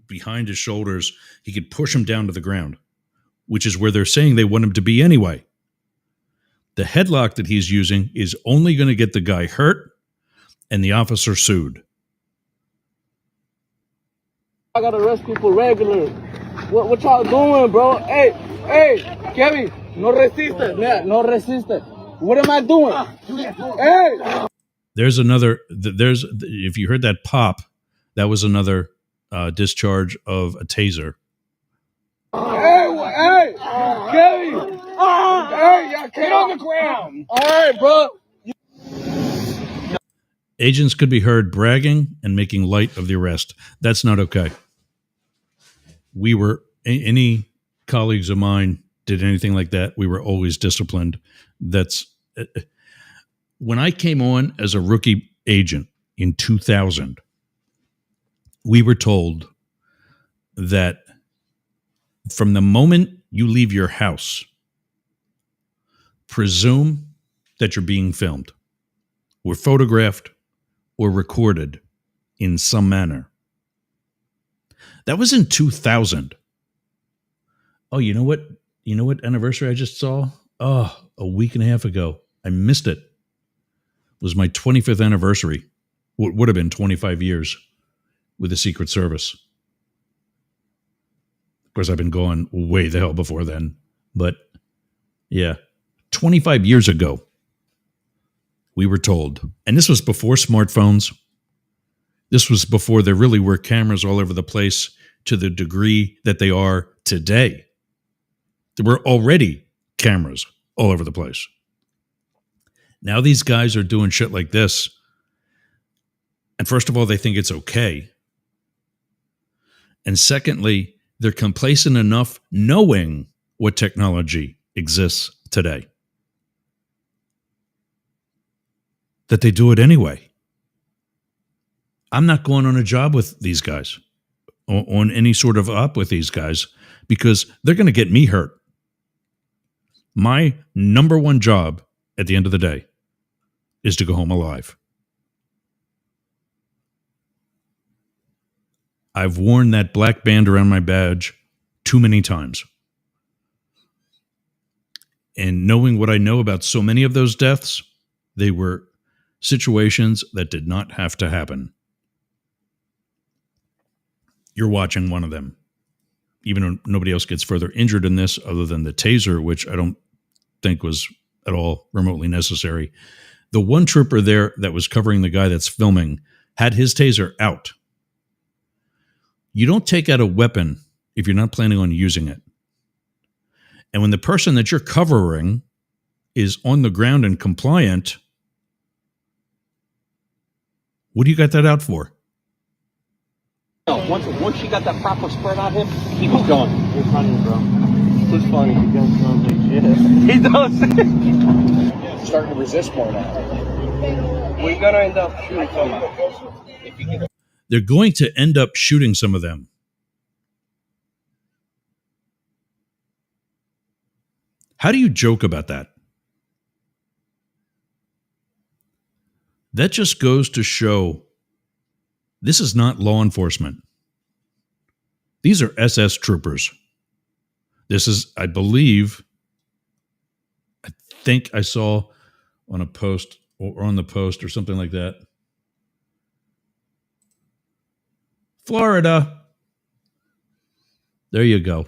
behind his shoulders, he could push him down to the ground, which is where they're saying they want him to be anyway. The headlock that he's using is only going to get the guy hurt and the officer sued. I gotta arrest people regular. What y'all doing, bro? Hey, Kevin, no resiste. What am I doing? Hey! There's if you heard that pop, that was another discharge of a taser. Hey, Kevin! Hey, get on the ground! All right, bro. Agents could be heard bragging and making light of the arrest. That's not okay. Any colleagues of mine did anything like that, we were always disciplined. When I came on as a rookie agent in 2000, we were told that from the moment you leave your house, presume that you're being filmed, or photographed, or recorded in some manner. That was in 2000. Oh, you know what? You know what anniversary I just saw? Oh, a week and a half ago. I missed it. It was my 25th anniversary. What would have been 25 years with the Secret Service. Of course, I've been going way the hell before then. But yeah, 25 years ago, we were told, and this was before smartphones. This was before there really were cameras all over the place to the degree that they are today. There were already cameras all over the place. Now these guys are doing shit like this. And first of all, they think it's okay. And secondly, they're complacent enough knowing what technology exists today that they do it anyway. I'm not going on a job with these guys, on any sort of op with these guys, because they're going to get me hurt. My number one job at the end of the day is to go home alive. I've worn that black band around my badge too many times. And knowing what I know about so many of those deaths, they were situations that did not have to happen. You're watching one of them. Even though nobody else gets further injured in this other than the taser, which I don't think was at all remotely necessary. The one trooper there that was covering the guy that's filming had his taser out. You don't take out a weapon if you're not planning on using it. And when the person that you're covering is on the ground and compliant, what do you got that out for? Once she got that proper spread on him, he was gone. You're funny, bro. This is funny. You guys sound like shit. He does. Starting to resist more now. We're gonna end up shooting someone. They're going to end up shooting some of them. How do you joke about that? That just goes to show this is not law enforcement. These are SS troopers. This is, I think I saw on a post or on the post or something like that. Florida. There you go.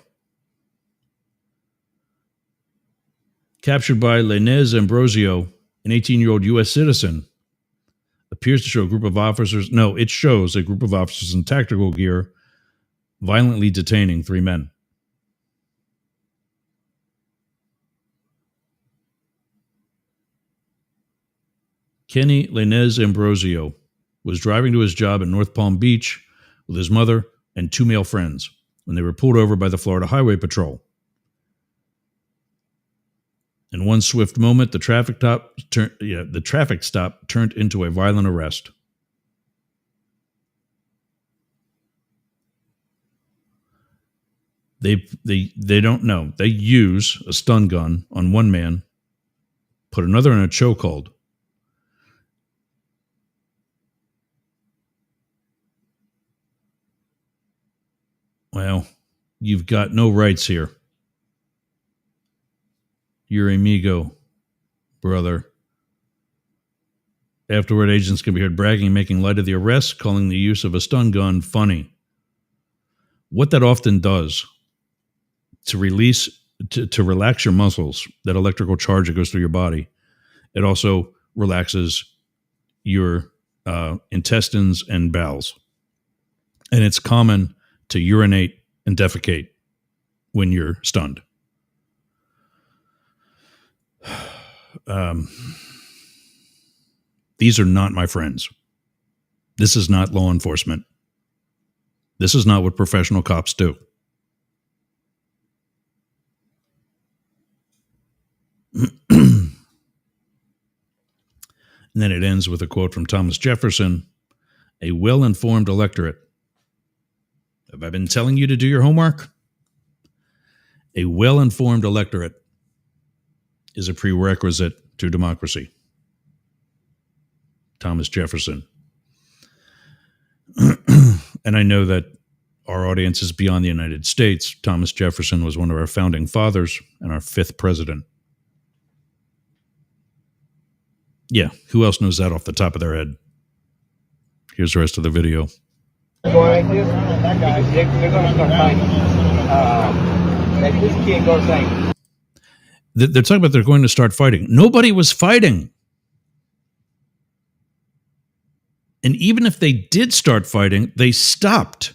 Captured by Newz Ambrosio, an 18-year-old U.S. citizen, appears to show a group of officers. No, it shows a group of officers in tactical gear violently detaining 3 men. Kenny Newz Ambrosio was driving to his job in North Palm Beach with his mother and 2 male friends when they were pulled over by the Florida Highway Patrol. In one swift moment, the traffic stop turned into a violent arrest. They don't know. They use a stun gun on one man, put another in a chokehold. Well, you've got no rights here. Your amigo, brother. Afterward, agents can be heard bragging and making light of the arrest, calling the use of a stun gun funny. What that often does to relax your muscles, that electrical charge that goes through your body, it also relaxes your intestines and bowels. And it's common to urinate and defecate when you're stunned. These are not my friends. This is not law enforcement. This is not what professional cops do. And then it ends with a quote from Thomas Jefferson, "A well-informed electorate." Have I been telling you to do your homework? A well-informed electorate is a prerequisite to democracy. Thomas Jefferson. And I know that our audience is beyond the United States. Thomas Jefferson was one of our founding fathers and our 5th president. Yeah, who else knows that off the top of their head? Here's the rest of the video. Going like this, they're going to start fighting. Like this kid goes like... They're talking about they're going to start fighting. Nobody was fighting. And even if they did start fighting, they stopped.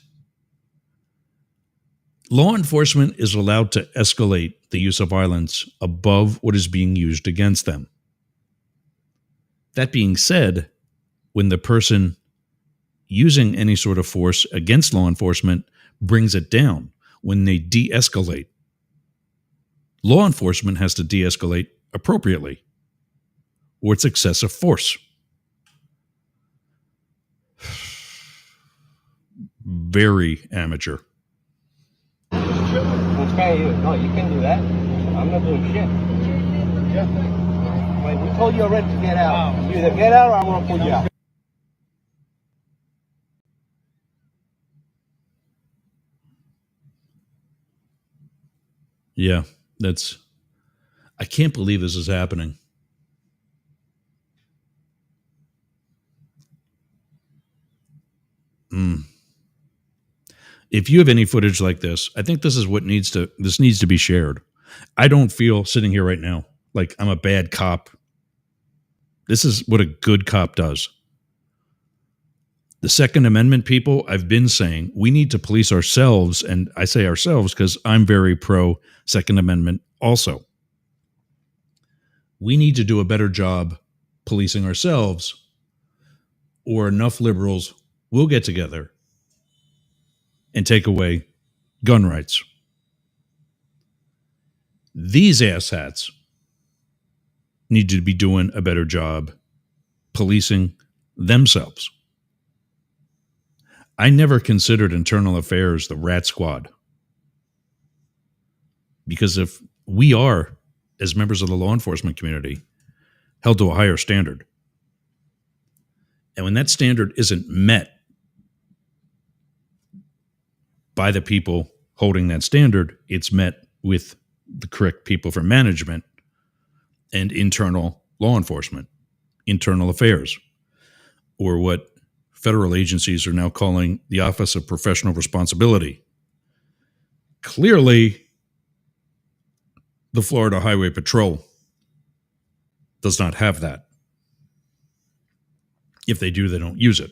Law enforcement is allowed to escalate the use of violence above what is being used against them. That being said, when the person using any sort of force against law enforcement brings it down, when they de-escalate, law enforcement has to de-escalate appropriately, or it's excessive force. Very amateur. No, you can't do that. I'm not doing shit. Like, we told you already to get out. You either get out or I'm going to pull you out. Yeah, I can't believe this is happening. If you have any footage like this, I think this needs to be shared. I don't feel sitting here right now like I'm a bad cop. This is what a good cop does. The Second Amendment people, I've been saying, we need to police ourselves, and I say ourselves because I'm very pro Second Amendment also. We need to do a better job policing ourselves, or enough liberals will get together and take away gun rights. These asshats need to be doing a better job policing themselves. I never considered internal affairs the rat squad. Because if we are, as members of the law enforcement community, held to a higher standard, and when that standard isn't met by the people holding that standard, it's met with the correct people from management and internal law enforcement, internal affairs, or what federal agencies are now calling the Office of Professional Responsibility. Clearly, the Florida Highway Patrol does not have that. If they do, they don't use it.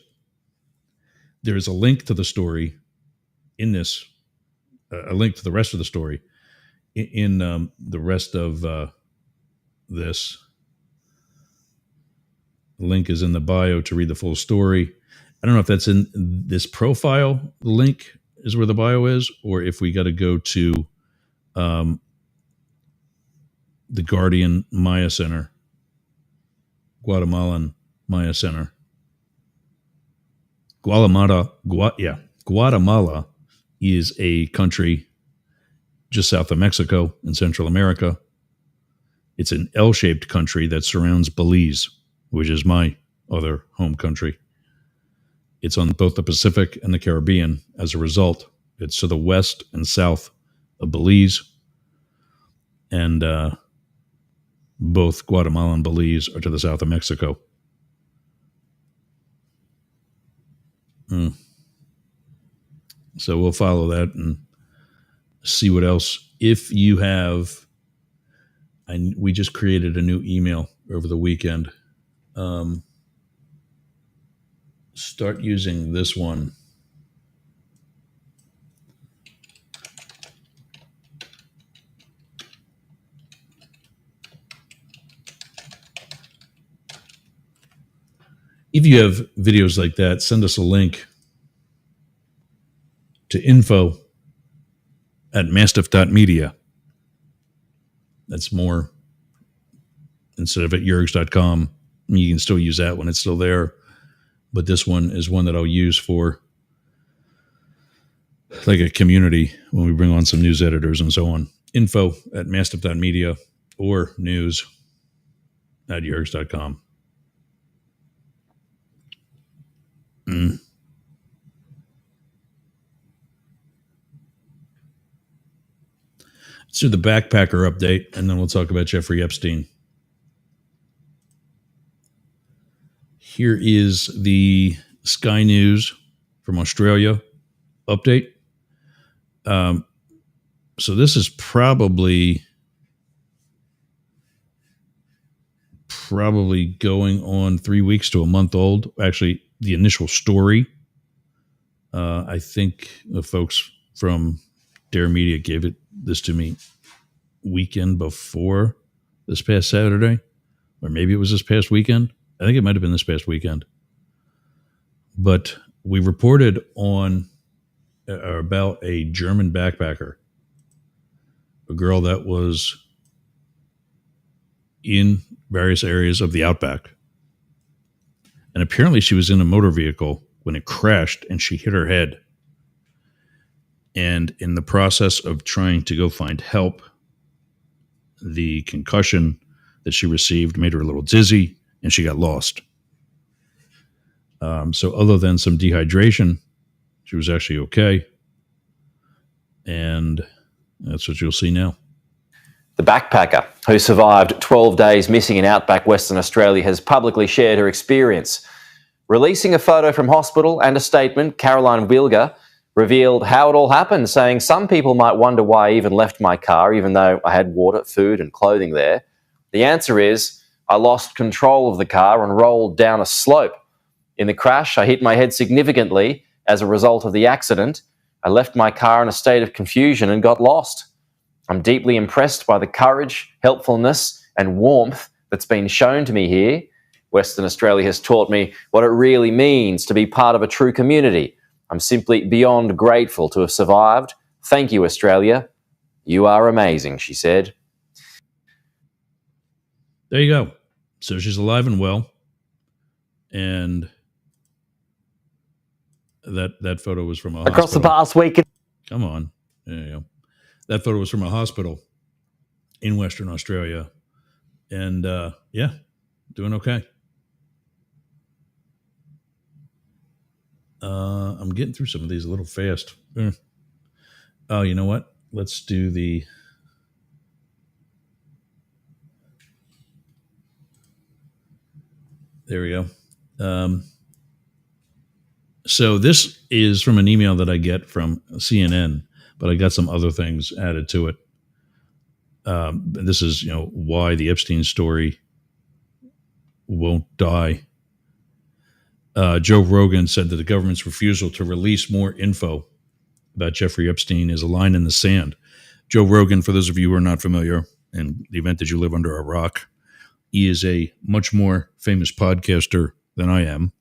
There is a link to the story in this, a link to the rest of the story in the rest of this. The link is in the bio to read the full story. I don't know if that's in this profile. The link is where the bio is, or if we got to go to the Guardian Maya Center, Guatemalan Maya Center. Guatemala is a country just south of Mexico in Central America. It's an L-shaped country that surrounds Belize, which is my other home country. It's on both the Pacific and the Caribbean. As a result, it's to the west and south of Belize. And both Guatemala and Belize are to the south of Mexico. So we'll follow that and see what else. If you have, we just created a new email over the weekend. Start using this one. If you have videos like that, send us a link to info@mastiff.media. That's more instead of at yergs.com. You can still use that when it's still there. But this one is one that I'll use for like a community when we bring on some news editors and so on. info@mastiff.media or news@yergs.com. Let's do the backpacker update, and then we'll talk about Jeffrey Epstein. Here is the Sky News from Australia update. So this is probably going on 3 weeks to a month old. Actually, the initial story. I think the folks from Dare Media gave this to me weekend before this past Saturday, or maybe it was this past weekend. I think it might have been this past weekend. But we reported on about a German backpacker, a girl that was in various areas of the outback. And apparently she was in a motor vehicle when it crashed and she hit her head. And in the process of trying to go find help, the concussion that she received made her a little dizzy and she got lost. So other than some dehydration, she was actually okay. And that's what you'll see now. The backpacker who survived 12 days missing in outback Western Australia has publicly shared her experience. Releasing a photo from hospital and a statement, Caroline Wilger revealed how it all happened, saying some people might wonder why I even left my car, even though I had water, food, and clothing there. The answer is I lost control of the car and rolled down a slope. In the crash, I hit my head significantly as a result of the accident. I left my car in a state of confusion and got lost. I'm deeply impressed by the courage, helpfulness, and warmth that's been shown to me here. Western Australia has taught me what it really means to be part of a true community. I'm simply beyond grateful to have survived. Thank you, Australia. You are amazing, she said. There you go. So she's alive and well. And that photo was from a hospital. Across the past week. Come on. There you go. That photo was from a hospital in Western Australia. And yeah, doing okay. I'm getting through some of these a little fast. Oh, you know what? Let's do the... There we go. So this is from an email that I get from CNN, but I got some other things added to it. This is, why the Epstein story won't die. Joe Rogan said that the government's refusal to release more info about Jeffrey Epstein is a line in the sand. Joe Rogan, for those of you who are not familiar, in the event that you live under a rock, he is a much more famous podcaster than I am.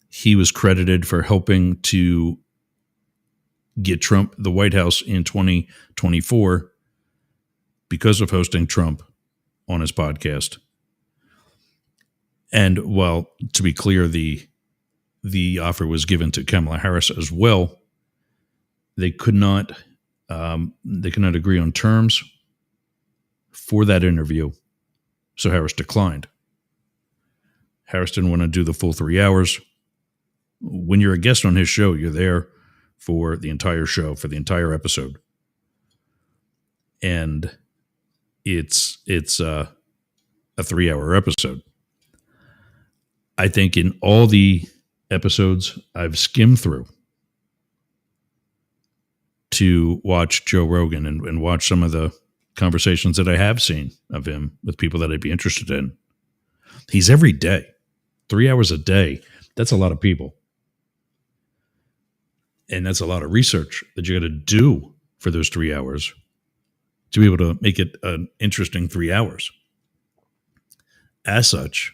He was credited for helping to get Trump the White House in 2024 because of hosting Trump on his podcast. And while, to be clear, the offer was given to Kamala Harris as well, they could not agree on terms for that interview. So Harris declined. Harris didn't want to do the full 3 hours. When you're a guest on his show, you're there for the entire show, for the entire episode. And it's a 3-hour episode. I think in all the episodes I've skimmed through to watch Joe Rogan and watch some of the conversations that I have seen of him with people that I'd be interested in, he's every day, 3 hours a day. That's a lot of people. And that's a lot of research that you got to do for those 3 hours to be able to make it an interesting 3 hours. As such,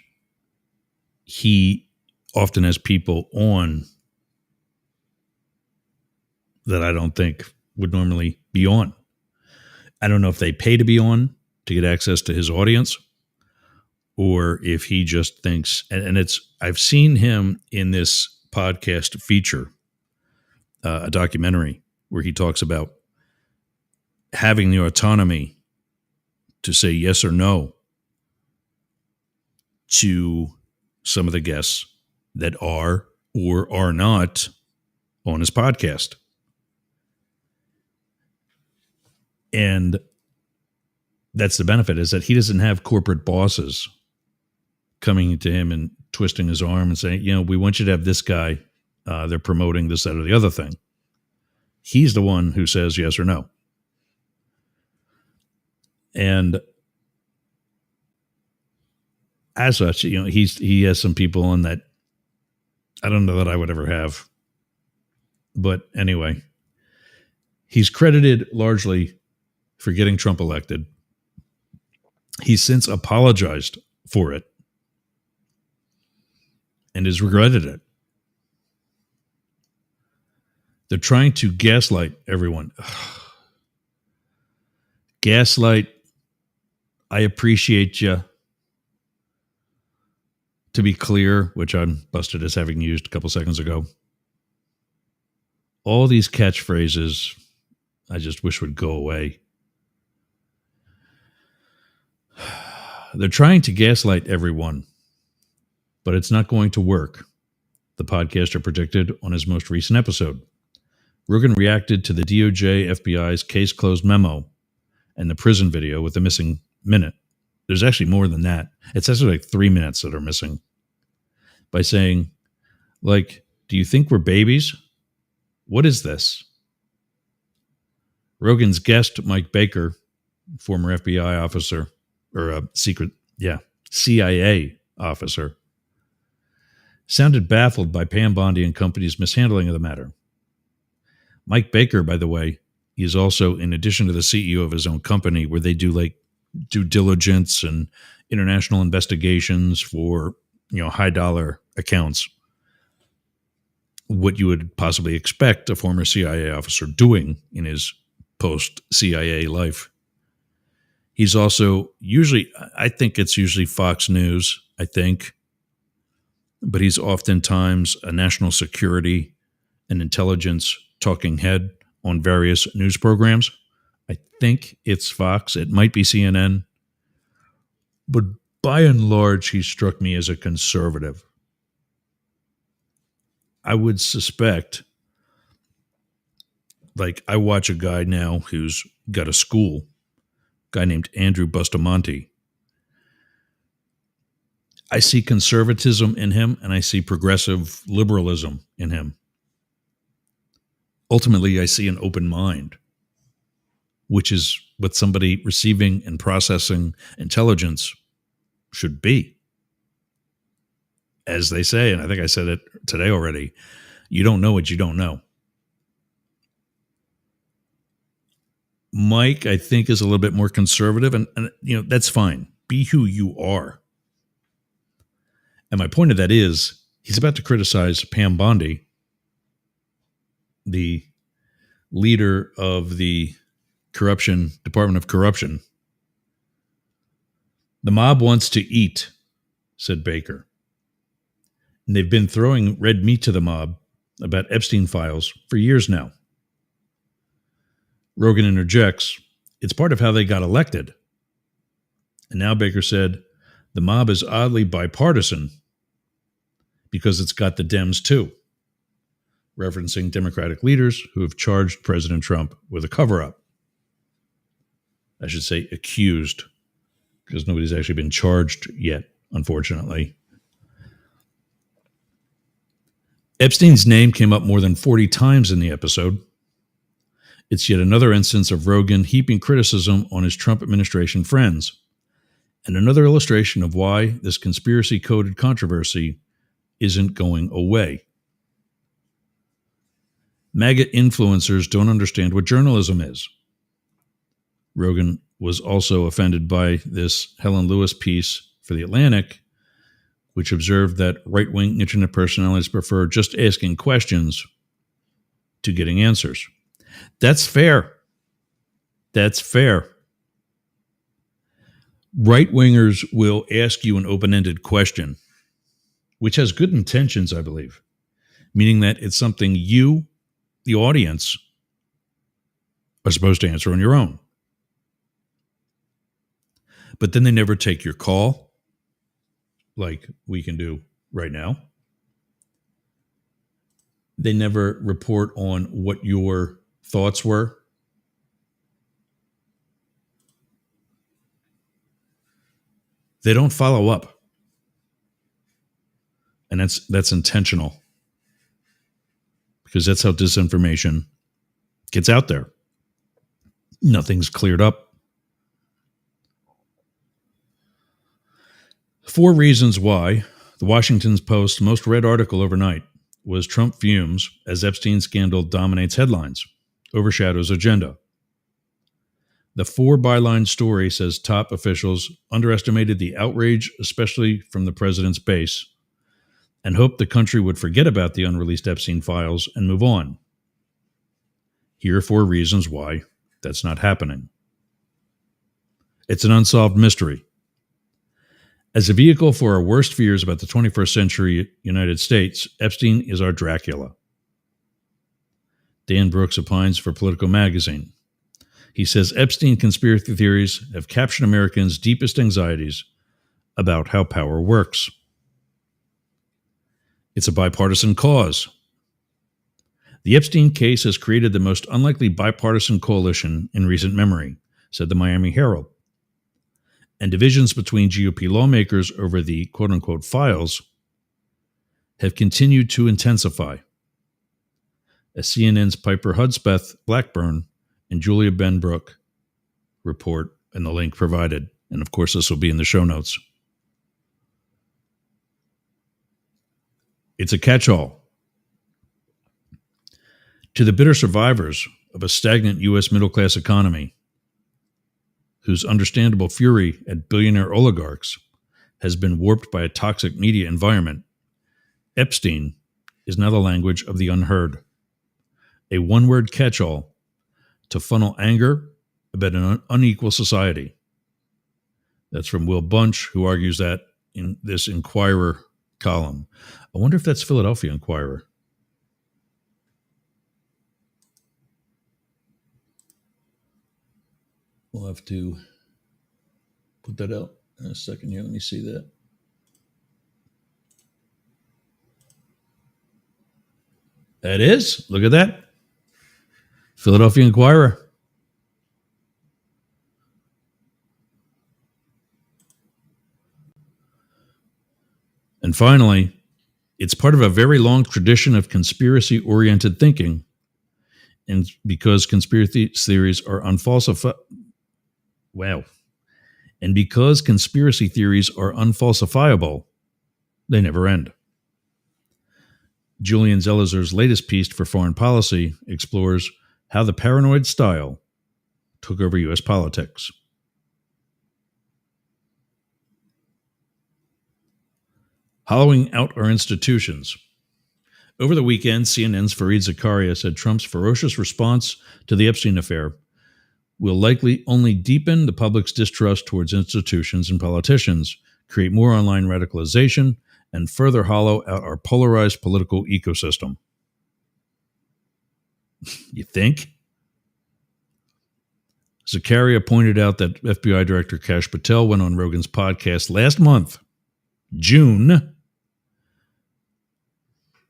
he often has people on that I don't think would normally be on. I don't know if they pay to be on to get access to his audience, or if he just thinks, and I've seen him in this podcast feature, a documentary where he talks about having the autonomy to say yes or no to some of the guests that are or are not on his podcast. And that's the benefit, is that he doesn't have corporate bosses coming to him and twisting his arm and saying, we want you to have this guy. They're promoting this, that, or the other thing. He's the one who says yes or no. And as such, he has some people on that I don't know that I would ever have. But anyway, he's credited largely for getting Trump elected. He's since apologized for it and has regretted it. They're trying to gaslight everyone. Gaslight, I appreciate you. To be clear, which I'm busted as having used a couple seconds ago, all these catchphrases I just wish would go away. They're trying to gaslight everyone, but it's not going to work, the podcaster predicted on his most recent episode. Rogan reacted to the DOJ FBI's case closed memo and the prison video with the missing minute. There's actually more than that. It's actually like 3 minutes that are missing. By saying, do you think we're babies? What is this? Rogan's guest, Mike Baker, former FBI officer, or a CIA officer, sounded baffled by Pam Bondi and company's mishandling of the matter. Mike Baker, by the way, is also, in addition to the CEO of his own company, where they do like due diligence and international investigations for, high dollar accounts, what you would possibly expect a former CIA officer doing in his post-CIA life. He's also I think it's usually Fox News, but he's oftentimes a national security and intelligence talking head on various news programs. I think it's Fox. It might be CNN. But by and large, he struck me as a conservative. I would suspect, I watch a guy now who's got a school, guy named Andrew Bustamante. I see conservatism in him, and I see progressive liberalism in him. Ultimately, I see an open mind, which is what somebody receiving and processing intelligence should be. As they say, and I think I said it today already, you don't know what you don't know. Mike, I think, is a little bit more conservative, and that's fine. Be who you are. And my point of that is, he's about to criticize Pam Bondi, the leader of the Department of Corruption. The mob wants to eat, said Baker. And they've been throwing red meat to the mob about Epstein files for years now. Rogan interjects, it's part of how they got elected. And now Baker said, the mob is oddly bipartisan because it's got the Dems too, referencing Democratic leaders who have charged President Trump with a cover-up. I should say accused, because nobody's actually been charged yet, unfortunately. Epstein's name came up more than 40 times in the episode. It's yet another instance of Rogan heaping criticism on his Trump administration friends, and another illustration of why this conspiracy-coded controversy isn't going away. MAGA influencers don't understand what journalism is. Rogan was also offended by this Helen Lewis piece for The Atlantic, which observed that right-wing internet personalities prefer just asking questions to getting answers. That's fair. That's fair. Right-wingers will ask you an open-ended question, which has good intentions, I believe, meaning that it's something you, the audience, are supposed to answer on your own. But then they never take your call, like we can do right now. They never report on what your thoughts were. They don't follow up. And that's intentional, because that's how disinformation gets out there. Nothing's cleared up. 4 reasons why the Washington Post's most read article overnight was Trump fumes as Epstein scandal dominates headlines, overshadows agenda. The 4 byline story says top officials underestimated the outrage, especially from the president's base, and hoped the country would forget about the unreleased Epstein files and move on. Here are 4 reasons why that's not happening. It's an unsolved mystery. As a vehicle for our worst fears about the 21st century United States, Epstein is our Dracula. Dan Brooks opines for Politico magazine. He says Epstein conspiracy theories have captured Americans' deepest anxieties about how power works. It's a bipartisan cause. The Epstein case has created the most unlikely bipartisan coalition in recent memory, said the Miami Herald. And divisions between GOP lawmakers over the quote-unquote files have continued to intensify. as CNN's Piper Hudspeth Blackburn and Julia Benbrook report in the link provided. And of course, this will be in the show notes. It's a catch-all. To the bitter survivors of a stagnant U.S. middle-class economy, whose understandable fury at billionaire oligarchs has been warped by a toxic media environment, Epstein is now the language of the unheard. A one-word catch-all to funnel anger about an unequal society. That's from Will Bunch, who argues that in this Inquirer column. I wonder if that's Philadelphia Inquirer. We'll have to put that out in a second here. Let me see that. That is. Look at that. Philadelphia Inquirer. And finally, it's part of a very long tradition of conspiracy-oriented thinking, and because conspiracy theories are unfalsifiable, and because conspiracy theories are unfalsifiable, they never end. Julian Zellizer's latest piece for Foreign Policy explores how the paranoid style took over U.S. politics. Hollowing out our institutions. Over the weekend, CNN's Fareed Zakaria said Trump's ferocious response to the Epstein affair will likely only deepen the public's distrust towards institutions and politicians, create more online radicalization, and further hollow out our polarized political ecosystem. You think? Zakaria pointed out that FBI Director Kash Patel went on Rogan's podcast last month, June,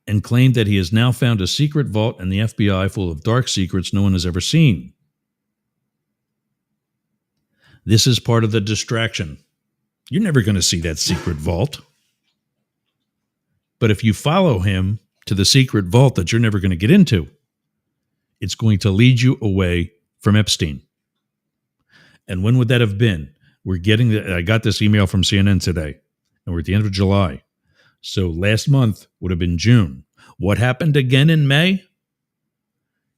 and claimed that he has now found a secret vault in the FBI full of dark secrets no one has ever seen. This is part of the distraction. You're never going to see that secret vault. But if you follow him to the secret vault that you're never going to get into, it's going to lead you away from Epstein. And when would that have been? I got this email from CNN today, and we're at the end of July. So last month would have been June. What happened again in May?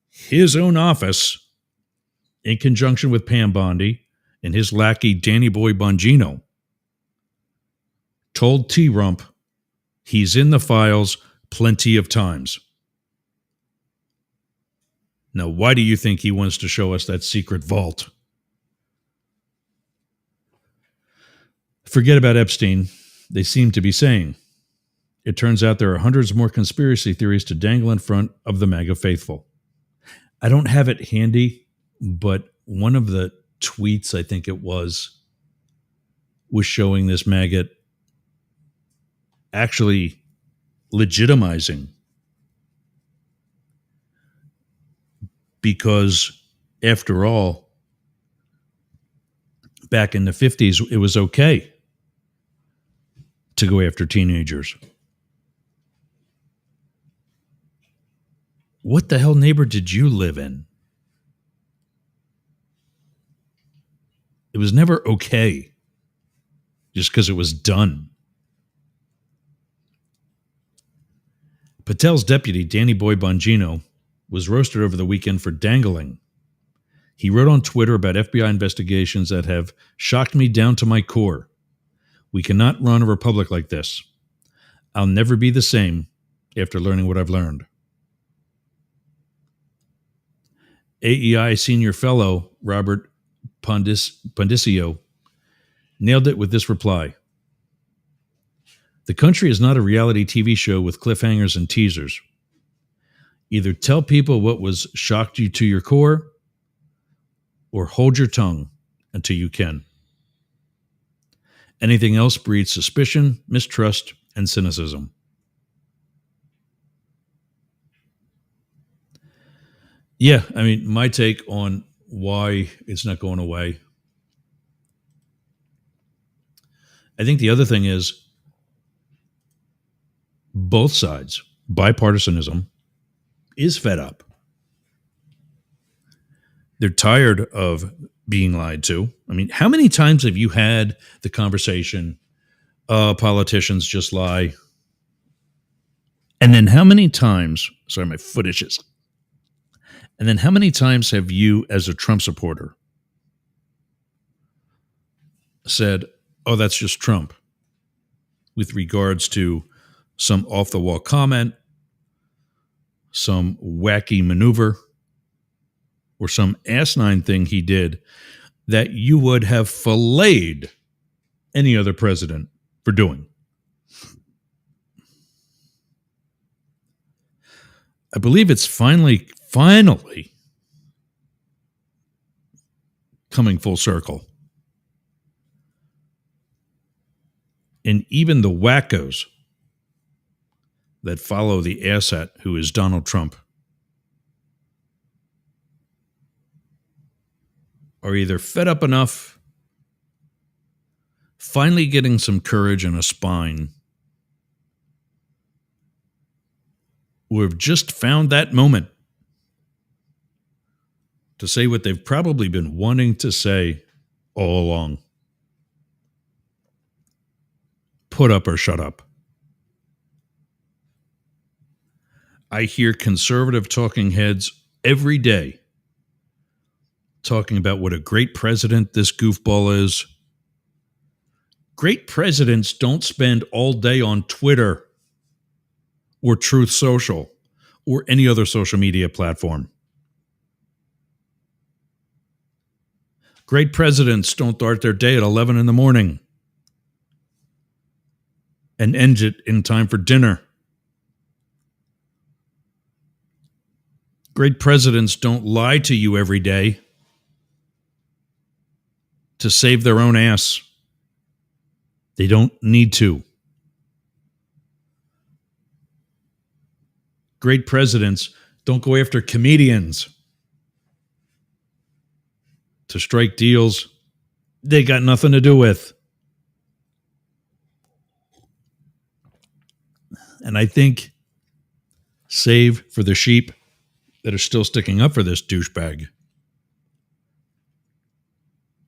His own office, in conjunction with Pam Bondi and his lackey Danny Boy Bongino, told T-Rump he's in the files plenty of times. Now, why do you think he wants to show us that secret vault? Forget about Epstein, they seem to be saying. It turns out there are hundreds more conspiracy theories to dangle in front of the MAGA faithful. I don't have it handy, but one of the tweets, I think it was showing this maggot actually legitimizing, because after all, back in the 50s, it was okay to go after teenagers. What the hell neighbor did you live in? It was never okay just because it was done. Patel's deputy, Danny Boy Bongino, was roasted over the weekend for dangling. He wrote on Twitter about FBI investigations that have shocked me down to my core. We cannot run a republic like this. I'll never be the same after learning what I've learned. AEI senior fellow Robert Pondicio nailed it with this reply. The country is not a reality TV show with cliffhangers and teasers. Either tell people what was shocked you to your core, or hold your tongue until you can. Anything else breeds suspicion, mistrust, and cynicism. Yeah, I mean, my take on why it's not going away. I think the other thing is both sides, bipartisanism, is fed up. They're tired of being lied to. I mean, how many times have you had the conversation, politicians just lie? And then how many times, sorry, my foot itches. And then how many times have you, as a Trump supporter, said, oh, that's just Trump, with regards to some off-the-wall comment, some wacky maneuver, or some asinine thing he did that you would have filleted any other president for doing? I believe it's finally coming full circle. And even the wackos that follow the asset who is Donald Trump are either fed up enough, finally getting some courage and a spine, or have just found that moment to say what they've probably been wanting to say all along. Put up or shut up. I hear conservative talking heads every day talking about what a great president this goofball is. Great presidents don't spend all day on Twitter or Truth Social or any other social media platform. Great presidents don't start their day at 11 in the morning and end it in time for dinner. Great presidents don't lie to you every day to save their own ass. They don't need to. Great presidents don't go after comedians to strike deals they got nothing to do with. And I think, save for the sheep that are still sticking up for this douchebag,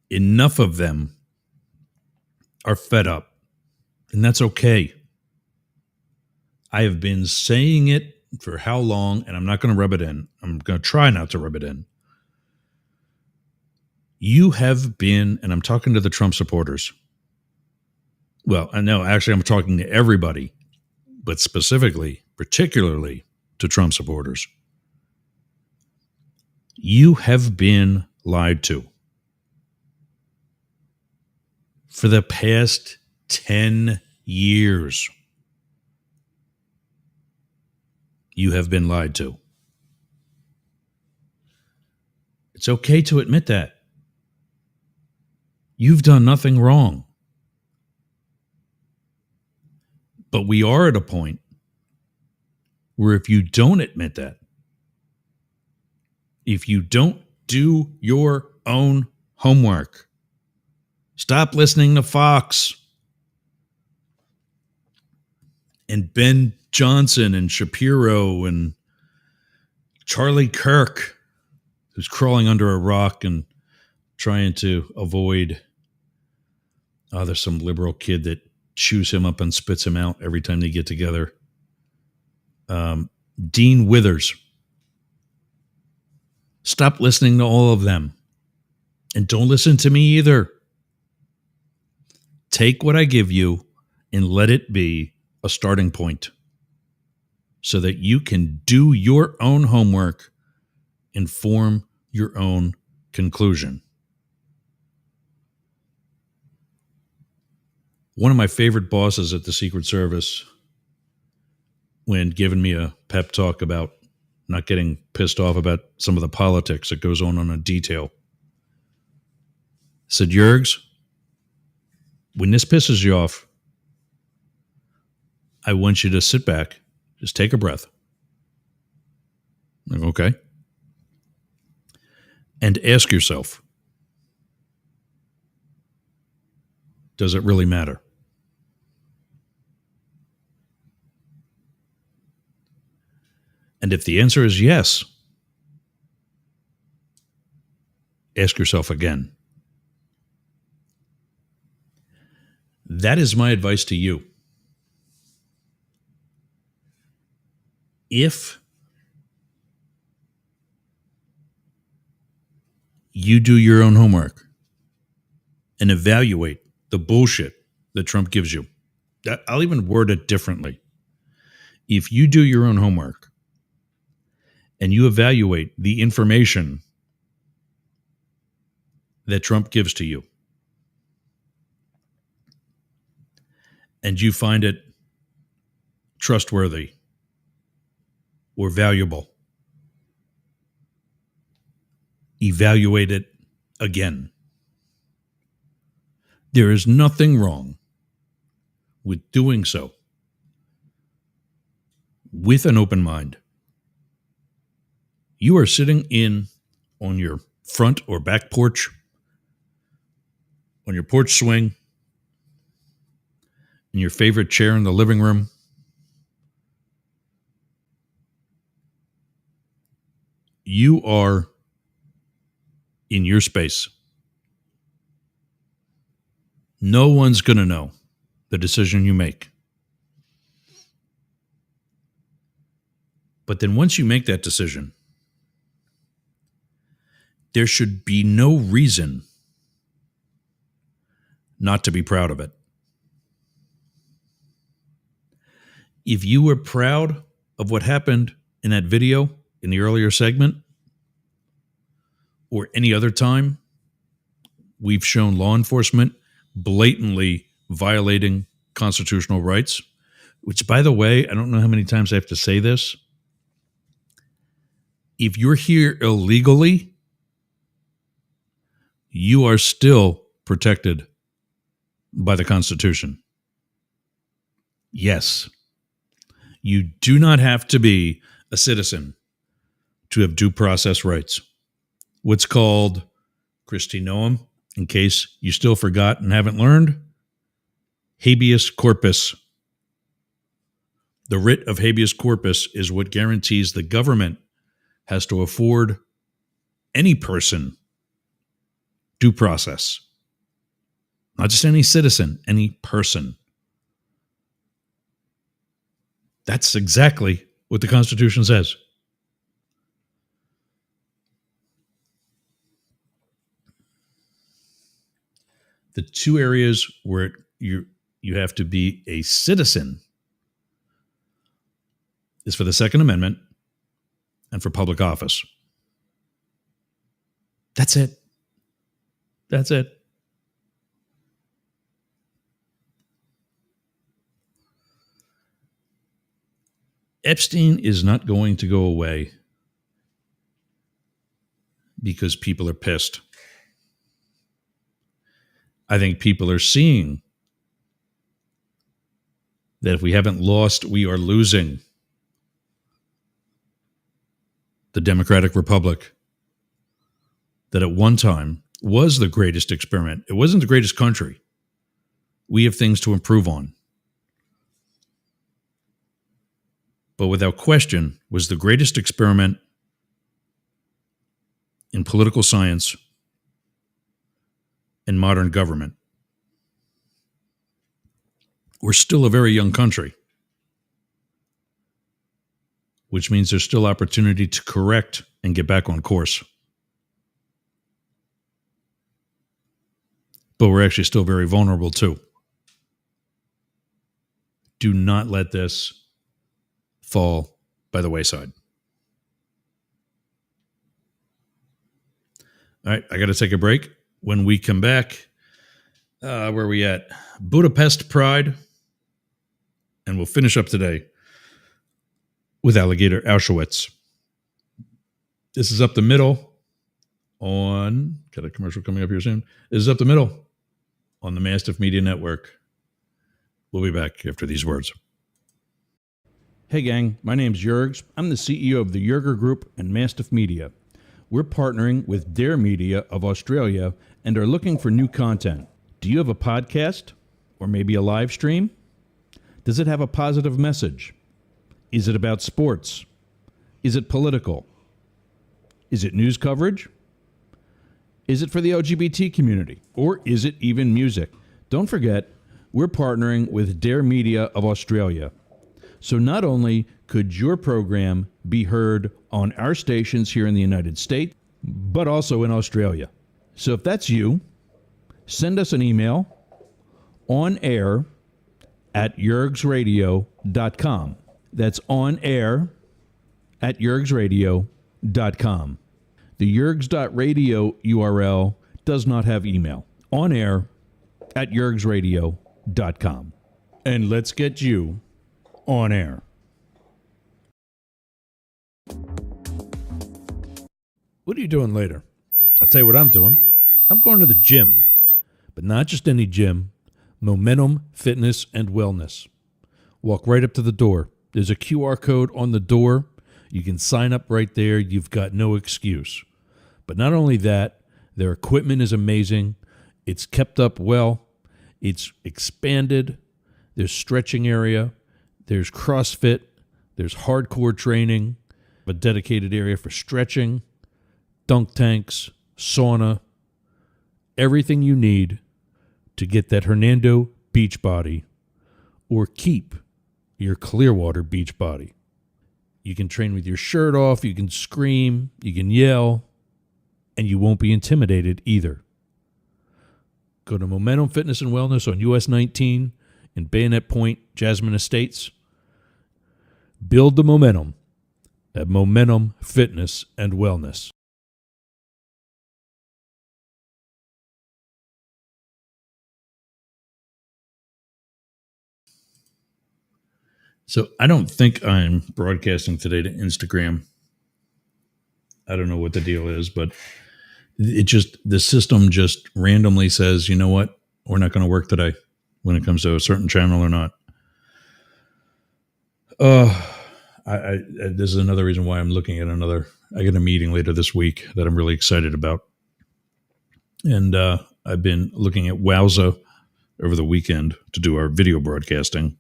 enough of them are fed up. And that's okay. I have been saying it for how long, and I'm not going to rub it in. I'm going to try not to rub it in. You have been, and I'm talking to the Trump supporters. Well, I know, actually, I'm talking to everybody, but specifically, particularly to Trump supporters. You have been lied to for the past 10 years. You have been lied to. It's okay to admit that. You've done nothing wrong. But we are at a point where if you don't admit that, if you don't do your own homework, stop listening to Fox and Ben Johnson and Shapiro and Charlie Kirk, who's crawling under a rock and trying to avoid, there's some liberal kid that chews him up and spits him out every time they get together. Dean Withers. Stop listening to all of them. And don't listen to me either. Take what I give you and let it be a starting point so that you can do your own homework and form your own conclusion. One of my favorite bosses at the Secret Service, when giving me a pep talk about not getting pissed off about some of the politics that goes on a detail, said, Yergs, when this pisses you off, I want you to sit back, just take a breath. I'm like, okay. And ask yourself, does it really matter? And if the answer is yes, ask yourself again. That is my advice to you. If you do your own homework and evaluate the bullshit that Trump gives you, I'll even word it differently. If you do your own homework and you evaluate the information that Trump gives to you, and you find it trustworthy or valuable, evaluate it again. There is nothing wrong with doing so with an open mind. You are sitting on your front or back porch, on your porch swing, in your favorite chair in the living room. You are in your space. No one's going to know the decision you make. But then once you make that decision, there should be no reason not to be proud of it. If you were proud of what happened in that video in the earlier segment, or any other time we've shown law enforcement blatantly violating constitutional rights, which, by the way, I don't know how many times I have to say this. If you're here illegally, you are still protected by the Constitution. Yes. You do not have to be a citizen to have due process rights. What's called, Christy Noam, in case you still forgot and haven't learned, habeas corpus. The writ of habeas corpus is what guarantees the government has to afford any person due process. Not just any citizen, any person. That's exactly what the Constitution says. The two areas where you have to be a citizen is for the Second Amendment and for public office. That's it. That's it. Epstein is not going to go away because people are pissed. I think people are seeing that if we haven't lost, we are losing the Democratic Republic that at one time was the greatest experiment. It wasn't the greatest country. We have things to improve on. But without question, was the greatest experiment in political science and modern government. We're still a very young country, which means there's still opportunity to correct and get back on course. But we're actually still very vulnerable too. Do not let this fall by the wayside. All right, I got to take a break. When we come back, where are we at? Budapest Pride. And we'll finish up today with Alligator Auschwitz. This is Up the Middle on, got a commercial coming up here soon. This is Up the Middle on the Mastiff Media Network. We'll be back after these words. Hey gang, my name's Jurgs. I'm the CEO of the Jurger Group and Mastiff Media. We're partnering with Dare Media of Australia and are looking for new content. Do you have a podcast or maybe a live stream? Does it have a positive message? Is it about sports? Is it political? Is it news coverage? Is it for the LGBT community? Or is it even music? Don't forget, we're partnering with Dare Media of Australia. So not only could your program be heard on our stations here in the United States, but also in Australia. So if that's you, send us an email on air at yergsradio.com. That's on air at yergsradio.com. The yergs.radio URL does not have email. On air at yergsradio.com. And let's get you on air. What are you doing later? I'll tell you what I'm doing. I'm going to the gym, but not just any gym. Momentum Fitness and Wellness. Walk right up to the door. There's a QR code on the door. You can sign up right there. You've got no excuse. But not only that, their equipment is amazing. It's kept up well. It's expanded. There's stretching area. There's CrossFit. There's hardcore training. A dedicated area for stretching, dunk tanks, sauna, everything you need to get that Hernando beach body or keep your Clearwater beach body. You can train with your shirt off, you can scream, you can yell, and you won't be intimidated either. Go to Momentum Fitness and Wellness on US 19 in Bayonet Point, Jasmine Estates. Build the momentum at Momentum Fitness and Wellness. So I don't think I'm broadcasting today to Instagram. I don't know what the deal is, but the system just randomly says, you know what? We're not going to work today when it comes to a certain channel or not. This is another reason why I'm looking at I got a meeting later this week that I'm really excited about. And I've been looking at Wowza over the weekend to do our video broadcasting.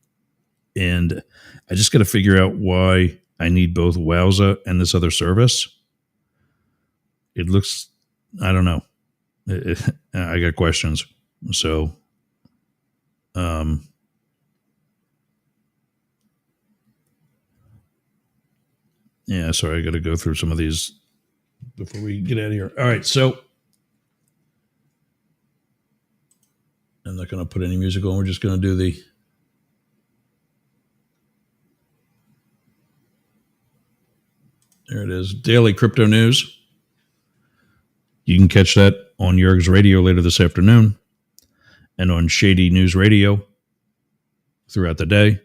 And I just got to figure out why I need both Wowza and this other service. It looks, I don't know. I got questions. So, yeah, sorry, I got to go through some of these before we get out of here. All right, so I'm not going to put any music on. We're just going to do there it is, Daily Crypto News. You can catch that on Yerg's Radio later this afternoon and on Shady News Radio throughout the day,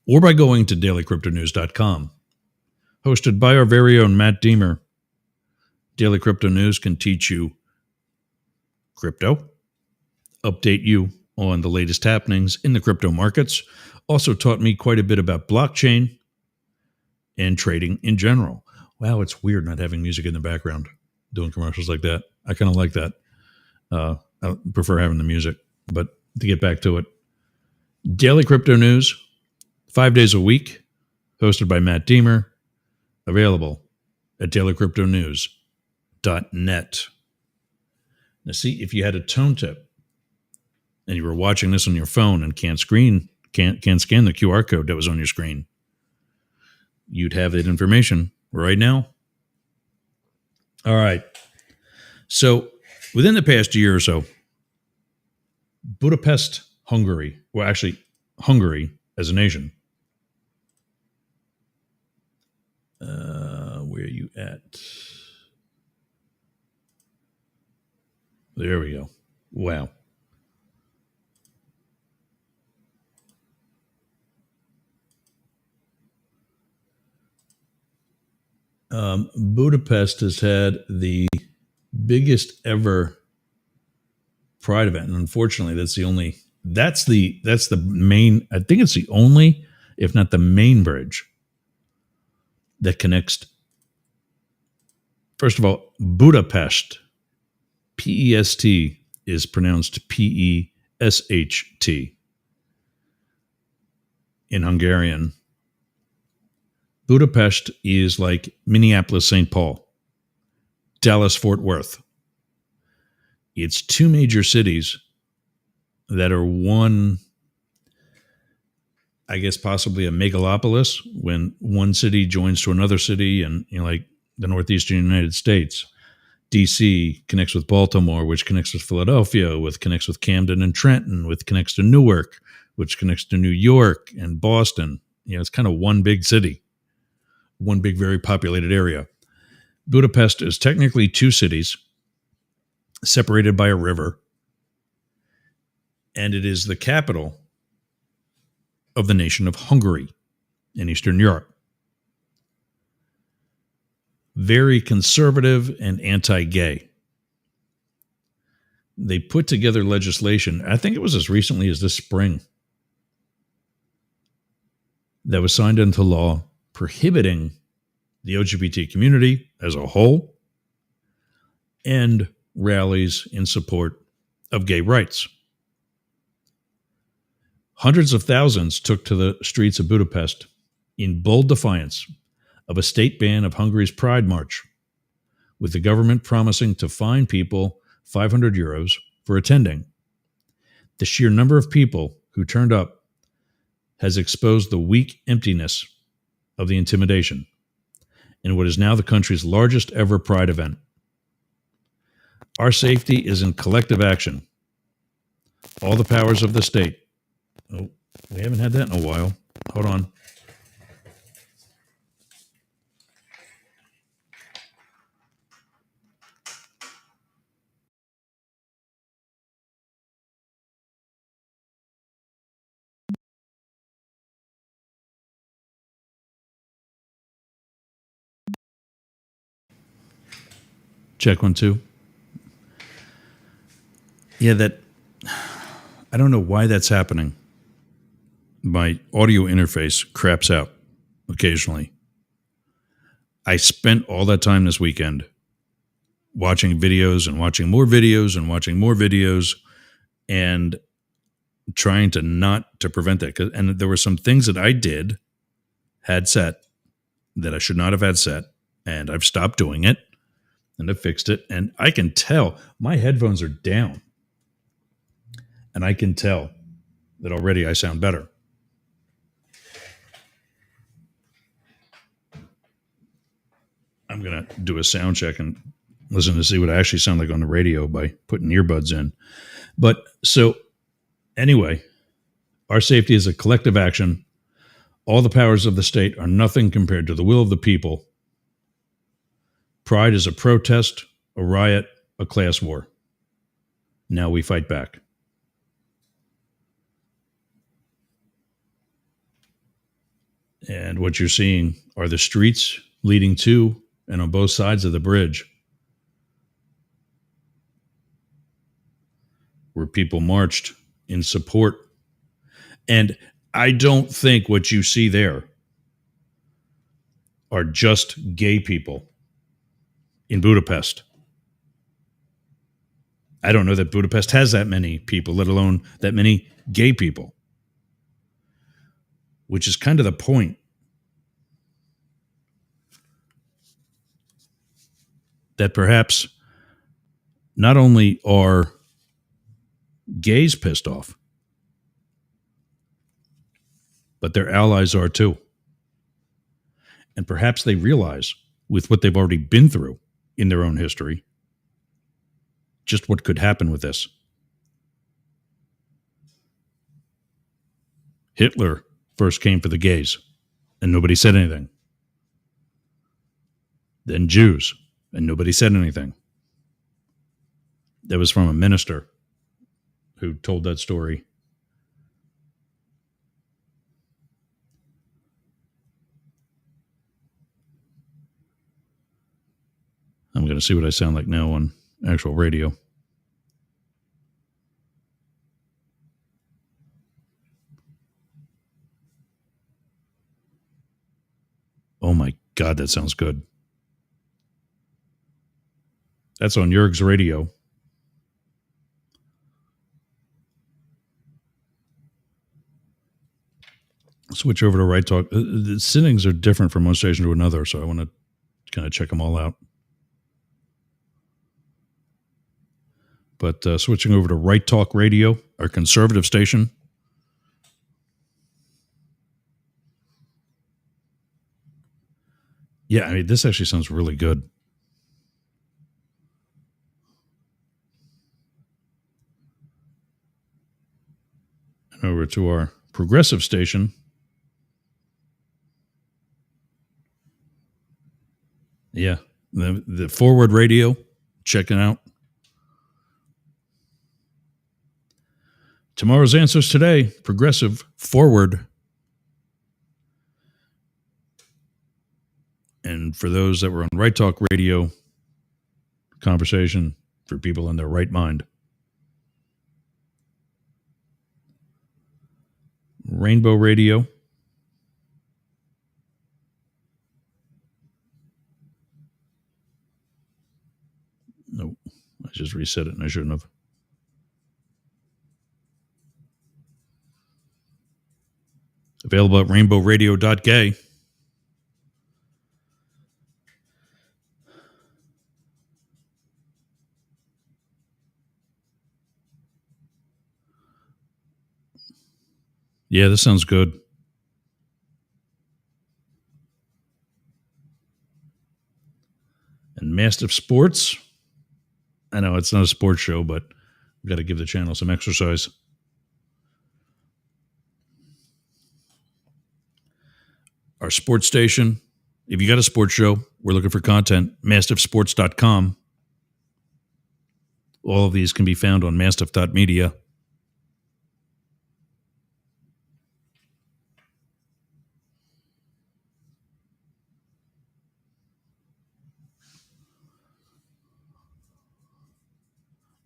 or by going to dailycryptonews.com. Hosted by our very own Matt Deemer. Daily Crypto News can teach you crypto, update you on the latest happenings in the crypto markets, also taught me quite a bit about blockchain and trading in general. Wow, it's weird not having music in the background, doing commercials like that. I kind of like that. I prefer having the music. But to get back to it, Daily Crypto News, 5 days a week, hosted by Matt Deemer, available at dailycryptonews.net. Now, see, if you had a tone tip and you were watching this on your phone and can't scan the QR code that was on your screen, you'd have that information right now. All right. So within the past year or so, Budapest, Hungary, well, actually Hungary as a nation. Where are you at? There we go. Wow. Budapest has had the biggest ever Pride event, and unfortunately, that's the main. I think it's the only, if not the main bridge that connects. First of all, Budapest, P-E-S-T, is pronounced P-E-S-H-T in Hungarian. Budapest is like Minneapolis, St. Paul, Dallas, Fort Worth. It's two major cities that are one, I guess, possibly a megalopolis when one city joins to another city, and like the northeastern United States. DC connects with Baltimore, which connects with Philadelphia, which connects with Camden and Trenton, which connects to Newark, which connects to New York and Boston. It's kind of one big city, one big, very populated area. Budapest is technically two cities separated by a river, and it is the capital of the nation of Hungary in Eastern Europe. Very conservative and anti-gay. They put together legislation, I think it was as recently as this spring, that was signed into law prohibiting the LGBT community as a whole and rallies in support of gay rights. Hundreds of thousands took to the streets of Budapest in bold defiance of a state ban of Hungary's Pride March, with the government promising to fine people 500 euros for attending. The sheer number of people who turned up has exposed the weak emptiness of the intimidation in what is now the country's largest ever Pride event. Our safety is in collective action. All the powers of the state. Oh, we haven't had that in a while. Hold on. Check 1, 2. Yeah, I don't know why that's happening. My audio interface craps out occasionally. I spent all that time this weekend watching videos and watching more videos and watching more videos and trying to not to prevent that. And there were some things that I had set that I should not have had set, and I've stopped doing it. And I fixed it, and I can tell my headphones are down, and I can tell that already I sound better. I'm going to do a sound check and listen to see what I actually sound like on the radio by putting earbuds in. But so anyway, our safety is a collective action. All the powers of the state are nothing compared to the will of the people. Pride is a protest, a riot, a class war. Now we fight back. And what you're seeing are the streets leading to and on both sides of the bridge where people marched in support. And I don't think what you see there are just gay people in Budapest. I don't know that Budapest has that many people, let alone that many gay people, which is kind of the point. That perhaps not only are gays pissed off, but their allies are too. And perhaps they realize, with what they've already been through in their own history, just what could happen with this. Hitler first came for the gays, and nobody said anything. Then Jews, and nobody said anything. That was from a minister who told that story. I'm going to see what I sound like now on actual radio. Oh my God, that sounds good. That's on Jurg's radio. Switch over to Right Talk. The settings are different from one station to another, so I want to kind of check them all out. But switching over to Right Talk Radio, our conservative station. Yeah, I mean, this actually sounds really good. And over to our progressive station. Yeah, the Forward Radio, check it out. Tomorrow's answers today, progressive, forward. And for those that were on Right Talk Radio, conversation for people in their right mind. Rainbow Radio. Nope, I just reset it and I shouldn't have. Available at rainbowradio.gay. Yeah, this sounds good. And Mastiff Sports. I know it's not a sports show, but we've got to give the channel some exercise. Our sports station. If you got a sports show, we're looking for content. MastiffSports.com. All of these can be found on Mastiff.media.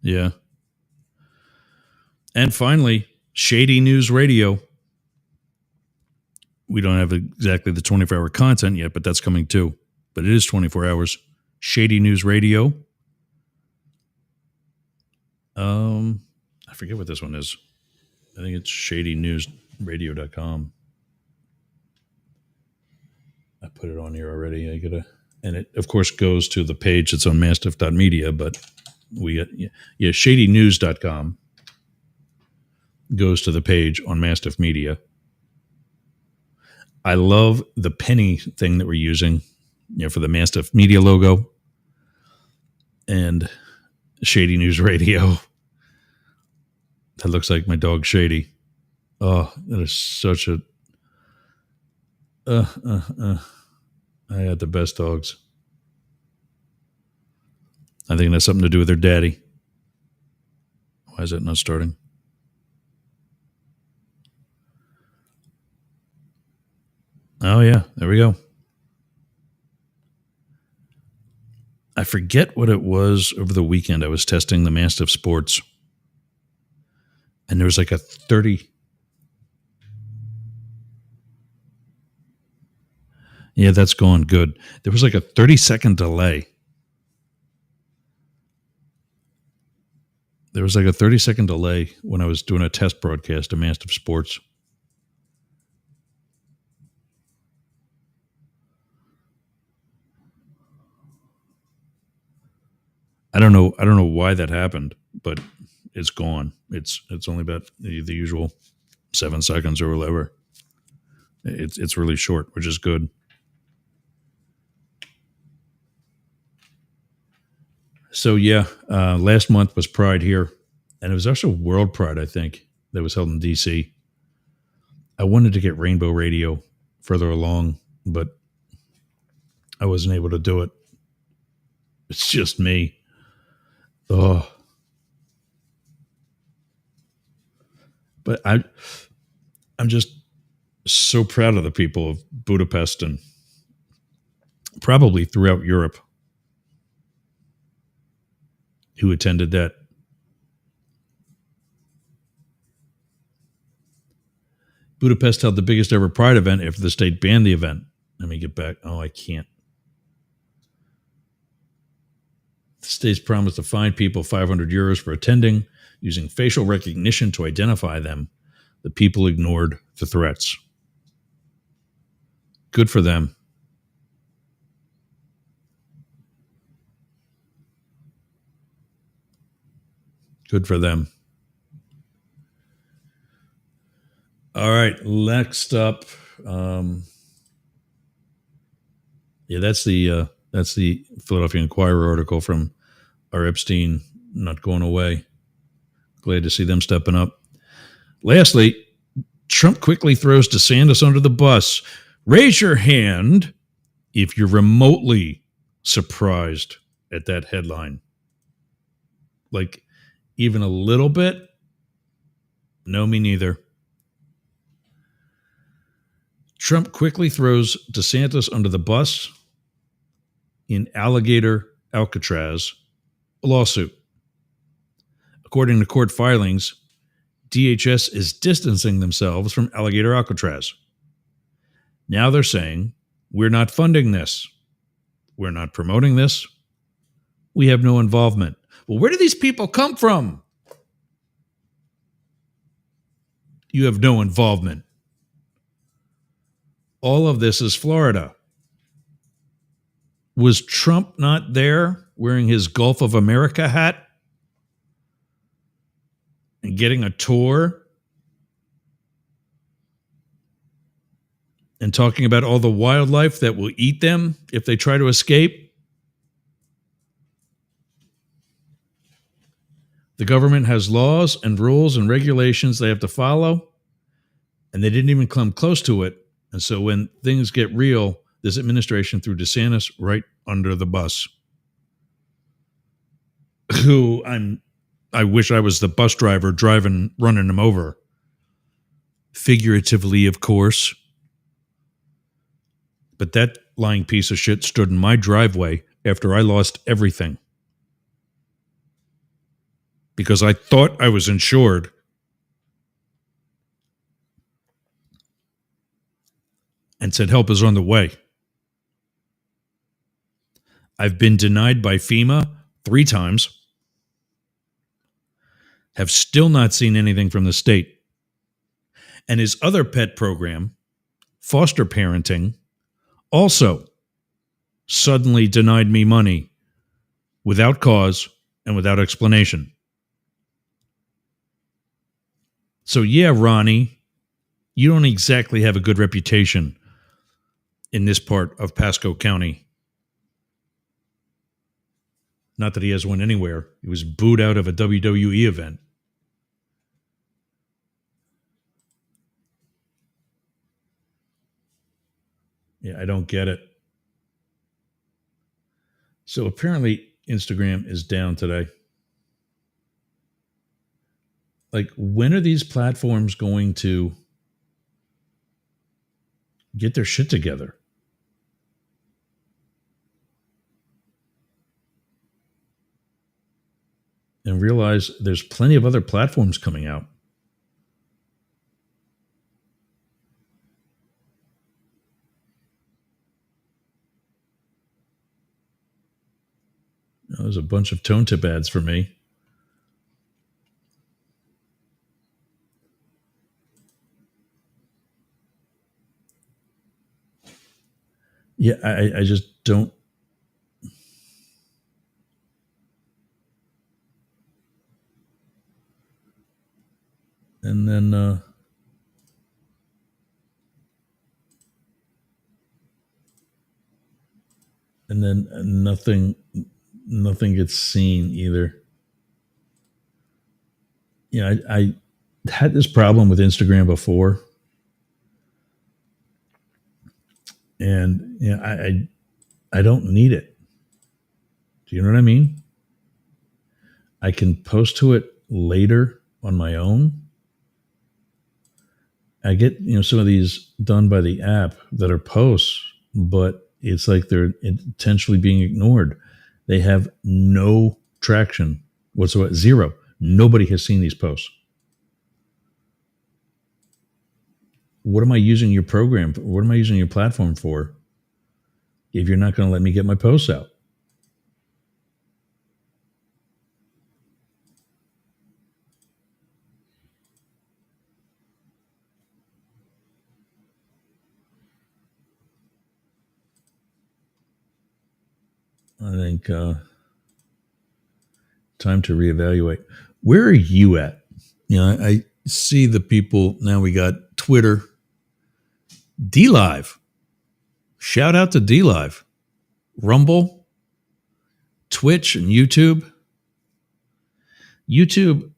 Yeah. And finally, Shady News Radio. We don't have exactly the 24-hour content yet, but that's coming too. But it is 24 hours. Shady News Radio. I forget what this one is. I think it's shadynewsradio.com. I put it on here already. And it, of course, goes to the page that's on mastiff.media, but we got, shadynews.com goes to the page on Mastiff Media. I love the penny thing that we're using, for the Mastiff Media logo and Shady News Radio. That looks like my dog Shady. Oh, that is such a. I had the best dogs. I think it has something to do with their daddy. Why is that not starting? Oh, yeah. There we go. I forget what it was over the weekend. I was testing the Mastiff Sports. And there was like a 30. Yeah, that's going good. There was like a 30-second delay. There was like a 30-second delay when I was doing a test broadcast of Mastiff Sports. I don't know why that happened, but it's gone. It's only about the usual 7 seconds or whatever. It's really short, which is good. So yeah, last month was Pride here, and it was also World Pride, I think, that was held in DC. I wanted to get Rainbow Radio further along, but I wasn't able to do it. It's just me. Oh. But I'm just so proud of the people of Budapest and probably throughout Europe who attended that. Budapest held the biggest ever Pride event after the state banned the event. Let me get back. Oh, I can't. The state's promised to fine people 500 euros for attending, using facial recognition to identify them. The people ignored the threats. Good for them. Good for them. All right, next up. That's the Philadelphia Inquirer article from our Epstein not going away. Glad to see them stepping up. Lastly, Trump quickly throws DeSantis under the bus. Raise your hand if you're remotely surprised at that headline. Like, even a little bit? No, me neither. Trump quickly throws DeSantis under the bus in Alligator Alcatraz lawsuit. According to court filings, DHS is distancing themselves from Alligator Alcatraz. Now they're saying, we're not funding this. We're not promoting this. We have no involvement. Well, where do these people come from? You have no involvement. All of this is Florida. Was Trump not there wearing his Gulf of America hat and getting a tour and talking about all the wildlife that will eat them if they try to escape? The government has laws and rules and regulations they have to follow, and they didn't even come close to it. And so when things get real, this administration threw DeSantis right under the bus. I wish I was the bus driver running him over. Figuratively, of course. But that lying piece of shit stood in my driveway after I lost everything. Because I thought I was insured. And said help is on the way. I've been denied by FEMA 3 times. Have still not seen anything from the state. And his other pet program, foster parenting, also suddenly denied me money without cause and without explanation. So yeah, Ronnie, you don't exactly have a good reputation in this part of Pasco County. Not that he has one anywhere. He was booed out of a WWE event. Yeah, I don't get it. So apparently Instagram is down today. Like, when are these platforms going to get their shit together? And realize there's plenty of other platforms coming out. There's a bunch of tone tip ads for me. Yeah, I just don't. And then nothing gets seen either. Yeah, I had this problem with Instagram before. And I don't need it. Do you know what I mean? I can post to it later on my own. I get, some of these done by the app that are posts, but it's like they're intentionally being ignored. They have no traction whatsoever. Zero. Nobody has seen these posts. What am I using your program for? What am I using your platform for if you're not going to let me get my posts out? I think time to reevaluate. Where are you at? I see the people now. We got Twitter, DLive. Shout out to DLive, Rumble, Twitch, and YouTube. YouTube,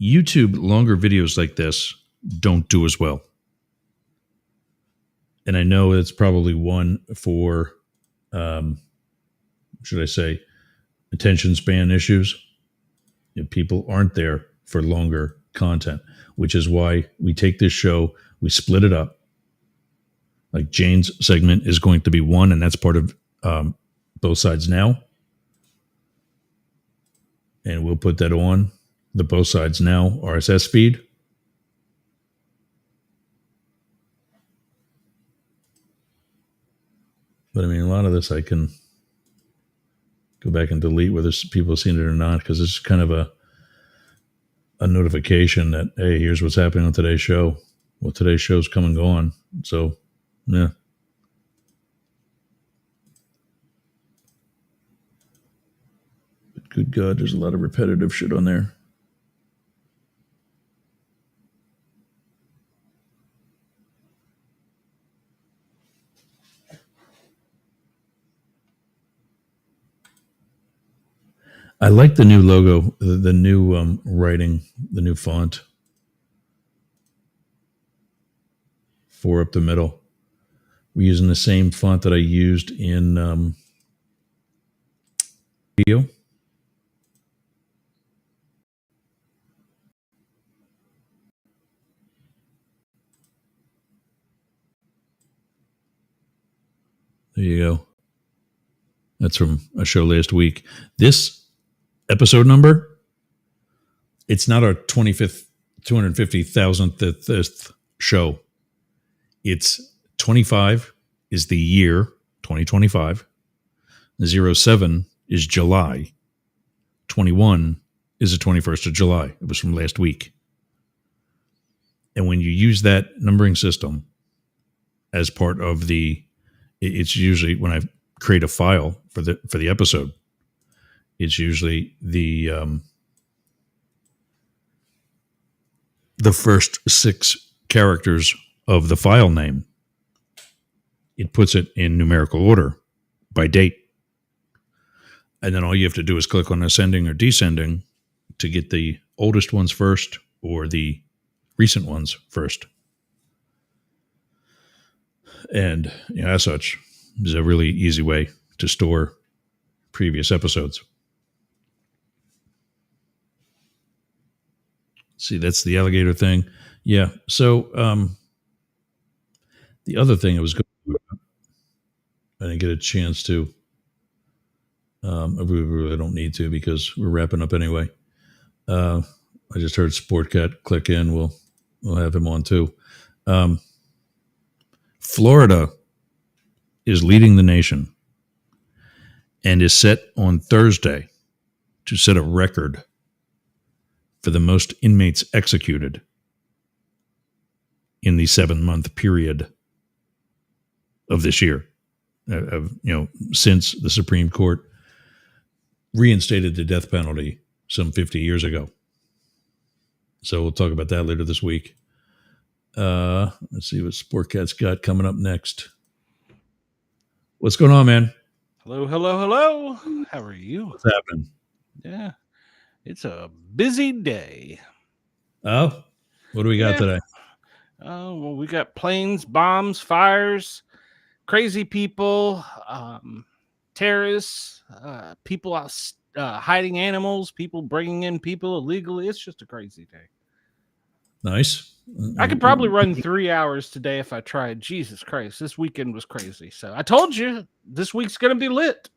longer videos like this don't do as well. And I know it's probably one for, should I say, attention span issues. People aren't there for longer content, which is why we take this show, we split it up. Like Jane's segment is going to be one, and that's part of Both Sides Now. And we'll put that on the Both Sides Now RSS feed. But I mean, a lot of this I can go back and delete whether people have seen it or not, because it's kind of a notification that, hey, here's what's happening on today's show. Well, today's show's come and gone. So, yeah. But good God, there's a lot of repetitive shit on there. I like the new logo, the new writing, the new font. 4 up the middle. We're using the same font that I used in video. There you go. That's from a show last week. This episode number, it's not our 25th, 250,000th show. It's 25 is the year 2025. 07 is July. 21 is the 21st of July. It was from last week. And when you use that numbering system as part of it's usually when I create a file for the episode, it's usually the first 6 characters of the file name. It puts it in numerical order by date. And then all you have to do is click on ascending or descending to get the oldest ones first or the recent ones first. And as such, is a really easy way to store previous episodes. See, that's the alligator thing. Yeah. So the other thing I was going to, I didn't get a chance to. We really don't need to because we're wrapping up anyway. I just heard Sportcat click in. We'll have him on too. Florida is leading the nation and is set on Thursday to set a record for the most inmates executed in the 7-month period of this year, since the Supreme Court reinstated the death penalty some 50 years ago. So we'll talk about that later this week. Let's see what Sportcat's got coming up next. What's going on, man? Hello, hello, hello. How are you? What's happening? Yeah, it's a busy day. Oh, what do we got today? Oh, well, we got planes, bombs, fires, crazy people, terrorists, people out hiding animals, people bringing in people illegally. It's just a crazy day. Nice. I could probably run 3 hours today if I tried. Jesus Christ, this weekend was crazy. So I told you this week's going to be lit.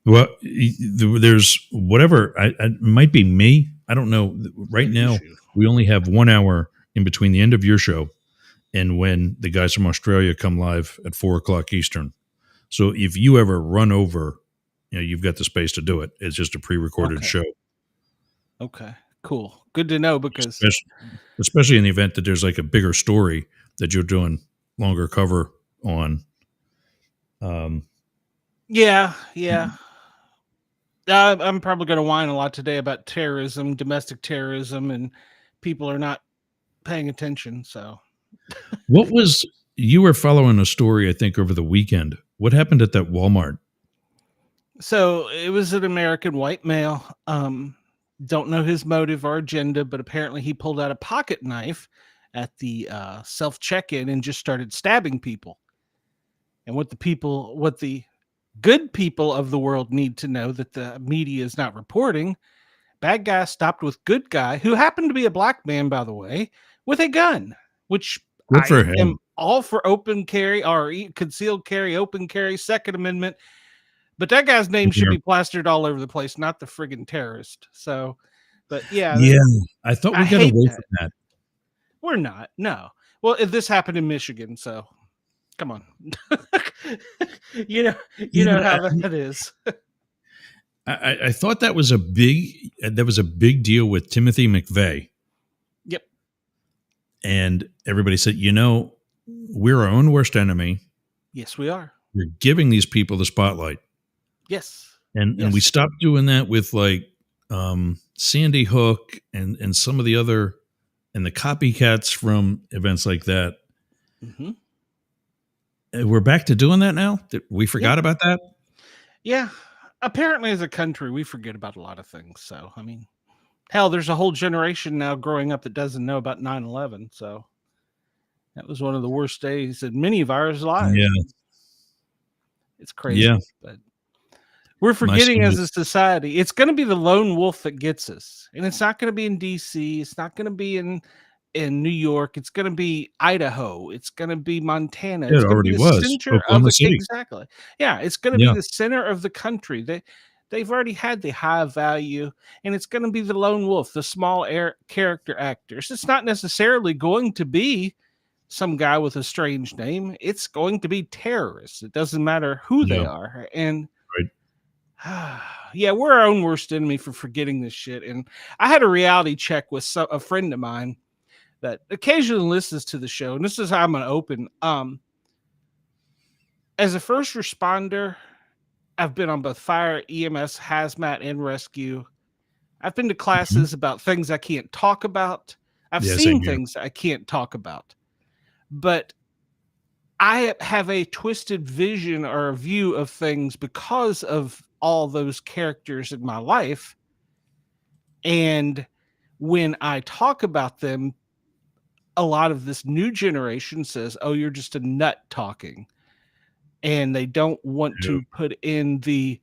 Well, there's whatever. It might be me. I don't know. Right now, we only have 1 hour in between the end of your show and when the guys from Australia come live at 4:00 Eastern. So if you ever run over, you've got the space to do it. It's just a pre-recorded show. Okay, cool. Good to know because especially in the event that there's like a bigger story that you're doing longer cover on. Yeah. I'm probably going to whine a lot today about terrorism, domestic terrorism, and people are not paying attention. So, you were following a story, I think, over the weekend. What happened at that Walmart? So it was an American white male. Don't know his motive or agenda, but apparently he pulled out a pocket knife at the self check-in and just started stabbing people. And what the good people of the world need to know that the media is not reporting, bad guy stopped with good guy, who happened to be a black man, by the way, with a gun, which Good for I him. am all for open carry or concealed carry, open carry, Second Amendment. But that guy's name should be plastered all over the place, not the friggin' terrorist. So, but yeah. I thought we I got hate away that. from that. We're not. No. Well, this happened in Michigan, so come on. you know how that is. I thought that was a big deal with Timothy McVeigh. Yep. And everybody said, we're our own worst enemy. Yes, we are. We're giving these people the spotlight. Yes. And we stopped doing that with like Sandy Hook and some of the other and the copycats from events like that. Mm-hmm. We're back to doing that now. We forgot about that. Yeah. Apparently, as a country, we forget about a lot of things. So, I mean, hell, there's a whole generation now growing up that doesn't know about 9/11. So that was one of the worst days in many of our lives. Yeah. It's crazy. Yeah. But we're forgetting as a society. It's going to be the lone wolf that gets us. And it's not going to be in DC. It's not going to be in New York. It's going to be Idaho. It's going to be Montana. It's It going to be already the was. center Oklahoma City. Exactly. Yeah, it's going to be the center of the country. They've already had the high value, and it's going to be the lone wolf, the small character actors. It's not necessarily going to be some guy with a strange name. It's going to be terrorists. It doesn't matter who they are. And yeah, we're our own worst enemy for forgetting this shit. And I had a reality check with a friend of mine that occasionally listens to the show, and this is how I'm going to open. As a first responder, I've been on both fire, EMS, hazmat, and rescue. I've been to classes about things I can't talk about. I've seen things I can't talk about. But I have a twisted vision or a view of things because of all those characters in my life. And when I talk about them, a lot of this new generation says, oh, you're just a nut talking. And they don't want to put in the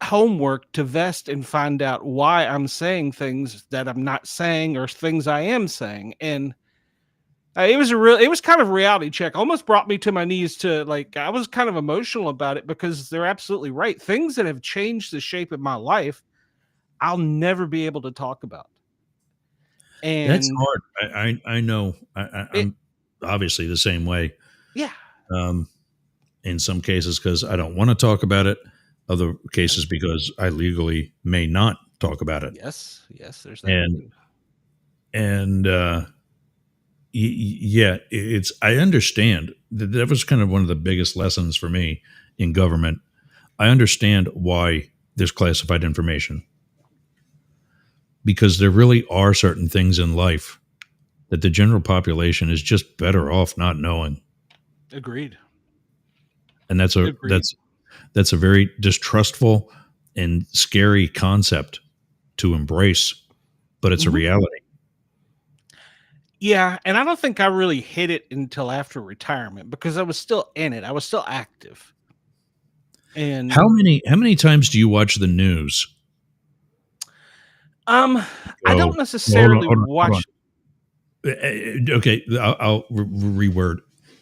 homework to vest and find out why I'm saying things that I'm not saying or things I am saying. And it was kind of a reality check. Almost brought me to my knees to I was kind of emotional about it because they're absolutely right. Things that have changed the shape of my life, I'll never be able to talk about. And that's hard. I know. I'm obviously the same way. Yeah. In some cases, because I don't want to talk about it. Other cases, because I legally may not talk about it. Yes. There's that. It's. I understand that was kind of one of the biggest lessons for me in government. I understand why there's classified information, because there really are certain things in life that the general population is just better off not knowing. Agreed. And that's a very distrustful and scary concept to embrace, but it's a reality. Yeah, and I don't think I really hit it until after retirement because I was still in it. I was still active. And how many times do you watch the news? I don't necessarily watch. Okay, I'll reword.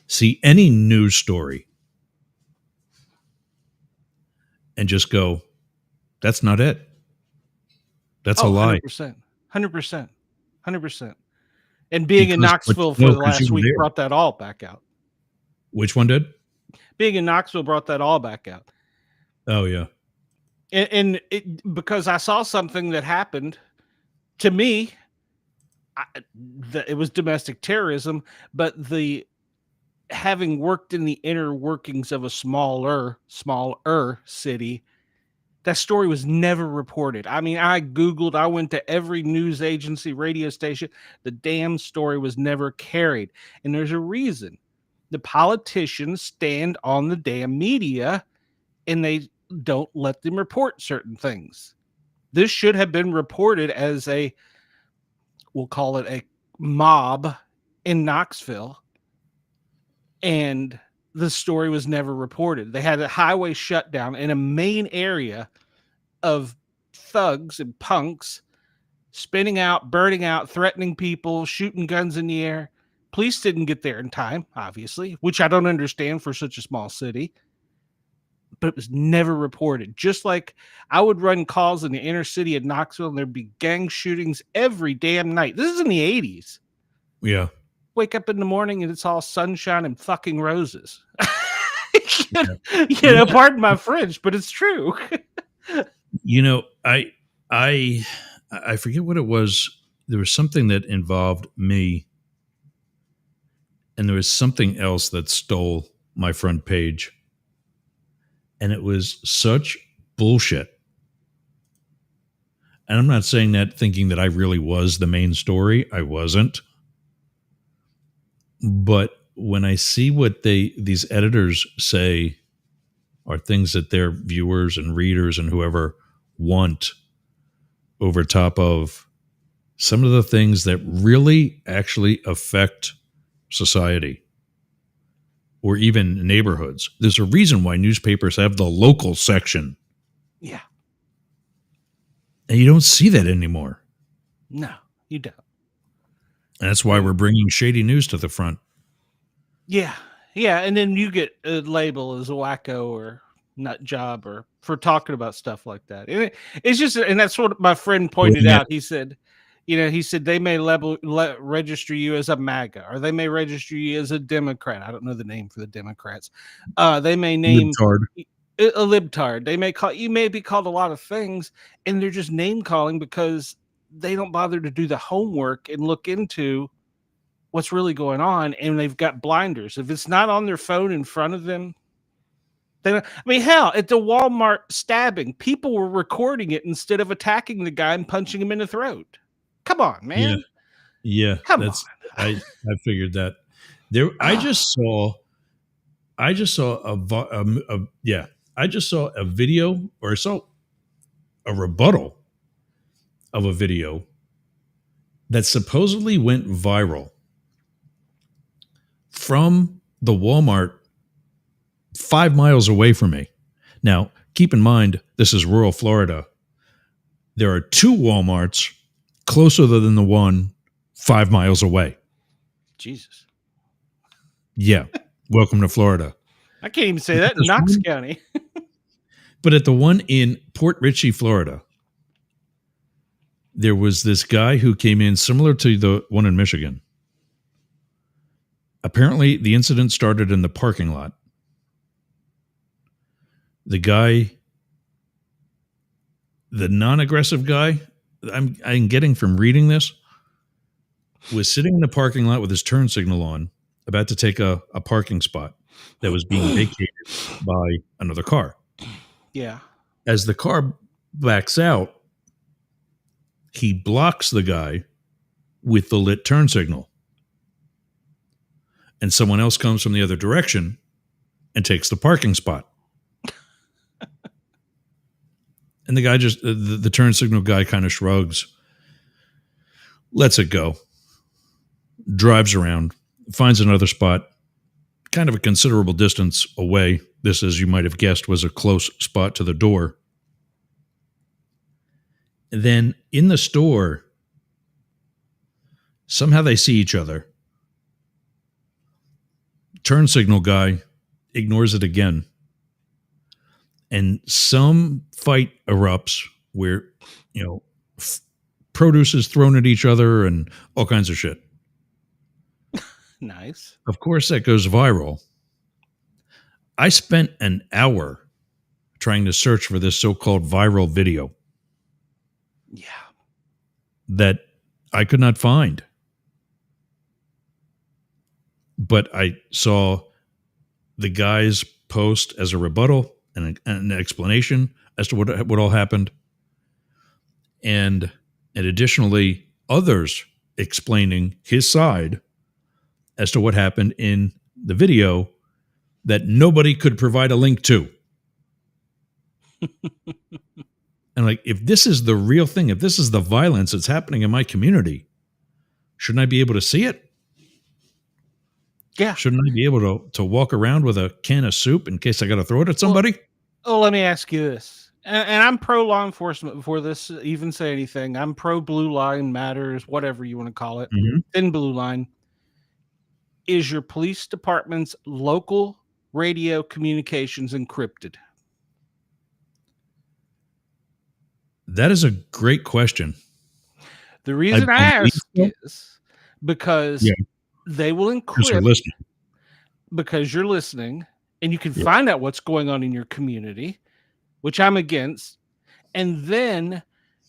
See any news story and just go, that's not it. That's a lie. 100%. And being in Knoxville for the last week brought that all back out. Which one did? Being in Knoxville brought that all back out. Oh, yeah. And because I saw something that happened to me, it was domestic terrorism, but the having worked in the inner workings of a smaller city, that story was never reported. I mean, I Googled, I went to every news agency, radio station. The damn story was never carried. And there's a reason. The politicians stand on the damn media and they don't let them report certain things. This should have been reported as we'll call it a mob in Knoxville. And the story was never reported. They had a highway shutdown in a main area of thugs and punks spinning out, burning out, threatening people, shooting guns in the air. Police didn't get there in time, obviously, which I don't understand for such a small city. But it was never reported. Just like I would run calls in the inner city of Knoxville and there'd be gang shootings every damn night. This is in the 80s. Yeah. Wake up in the morning and it's all sunshine and fucking roses. Pardon my French, but it's true. I forget what it was. There was something that involved me, and there was something else that stole my front page. And it was such bullshit. And I'm not saying that thinking that I really was the main story. I wasn't. But when I see what these editors say are things that their viewers and readers and whoever want over top of some of the things that really actually affect society or even neighborhoods. There's a reason why newspapers have the local section. Yeah. And you don't see that anymore. No, you don't. And that's why we're bringing shady news to the front. Yeah. Yeah. And then you get a label as a wacko or nut job or for talking about stuff like that. And it's just, and that's what my friend pointed out. He said, they may register you as a MAGA, or they may register you as a Democrat. I don't know the name for the Democrats. They may name a libtard. You may be called a lot of things, and they're just name calling because they don't bother to do the homework and look into what's really going on, and they've got blinders. If it's not on their phone in front of them, hell, at the Walmart stabbing, people were recording it instead of attacking the guy and punching him in the throat. Come on, man. Yeah. Come on. I figured that. I just saw a video, or I saw a rebuttal of a video that supposedly went viral from the Walmart 5 miles away from me. Now, keep in mind, this is rural Florida. There are 2 Walmarts closer than the one 5 miles away. Jesus. Yeah. Welcome to Florida. I can't even say that in Knox County. But at the one in Port Richey, Florida, there was this guy who came in similar to the one in Michigan. Apparently, the incident started in the parking lot. The guy, the non-aggressive guy, I'm getting from reading this, was sitting in the parking lot with his turn signal on, about to take a parking spot that was being vacated by another car. Yeah. As the car backs out, he blocks the guy with the lit turn signal. And someone else comes from the other direction and takes the parking spot. And the guy the turn signal guy kind of shrugs, lets it go, drives around, finds another spot, kind of a considerable distance away. This, as you might have guessed, was a close spot to the door. And then in the store, somehow they see each other. Turn signal guy ignores it again. And some fight erupts where, produce is thrown at each other and all kinds of shit. Nice. Of course, that goes viral. I spent an hour trying to search for this so-called viral video. Yeah. That I could not find. but I saw the guy's post as a rebuttal and an explanation as to what all happened, and additionally others explaining his side as to what happened in the video that nobody could provide a link to. And like, if this is the real thing, if this is the violence that's happening in my community, shouldn't I be able to see it? Yeah. Shouldn't I be able to walk around with a can of soup in case I got to throw it at somebody? Well, let me ask you this. And I'm pro law enforcement before this even say anything. I'm pro blue line matters, whatever you want to call it. Mhm. Thin blue line. Is your police department's local radio communications encrypted? That is a great question. The reason I ask is because Yeah. they will Because they're encrypt listening. because you're listening and you can find out what's going on in your community, which I'm against. And then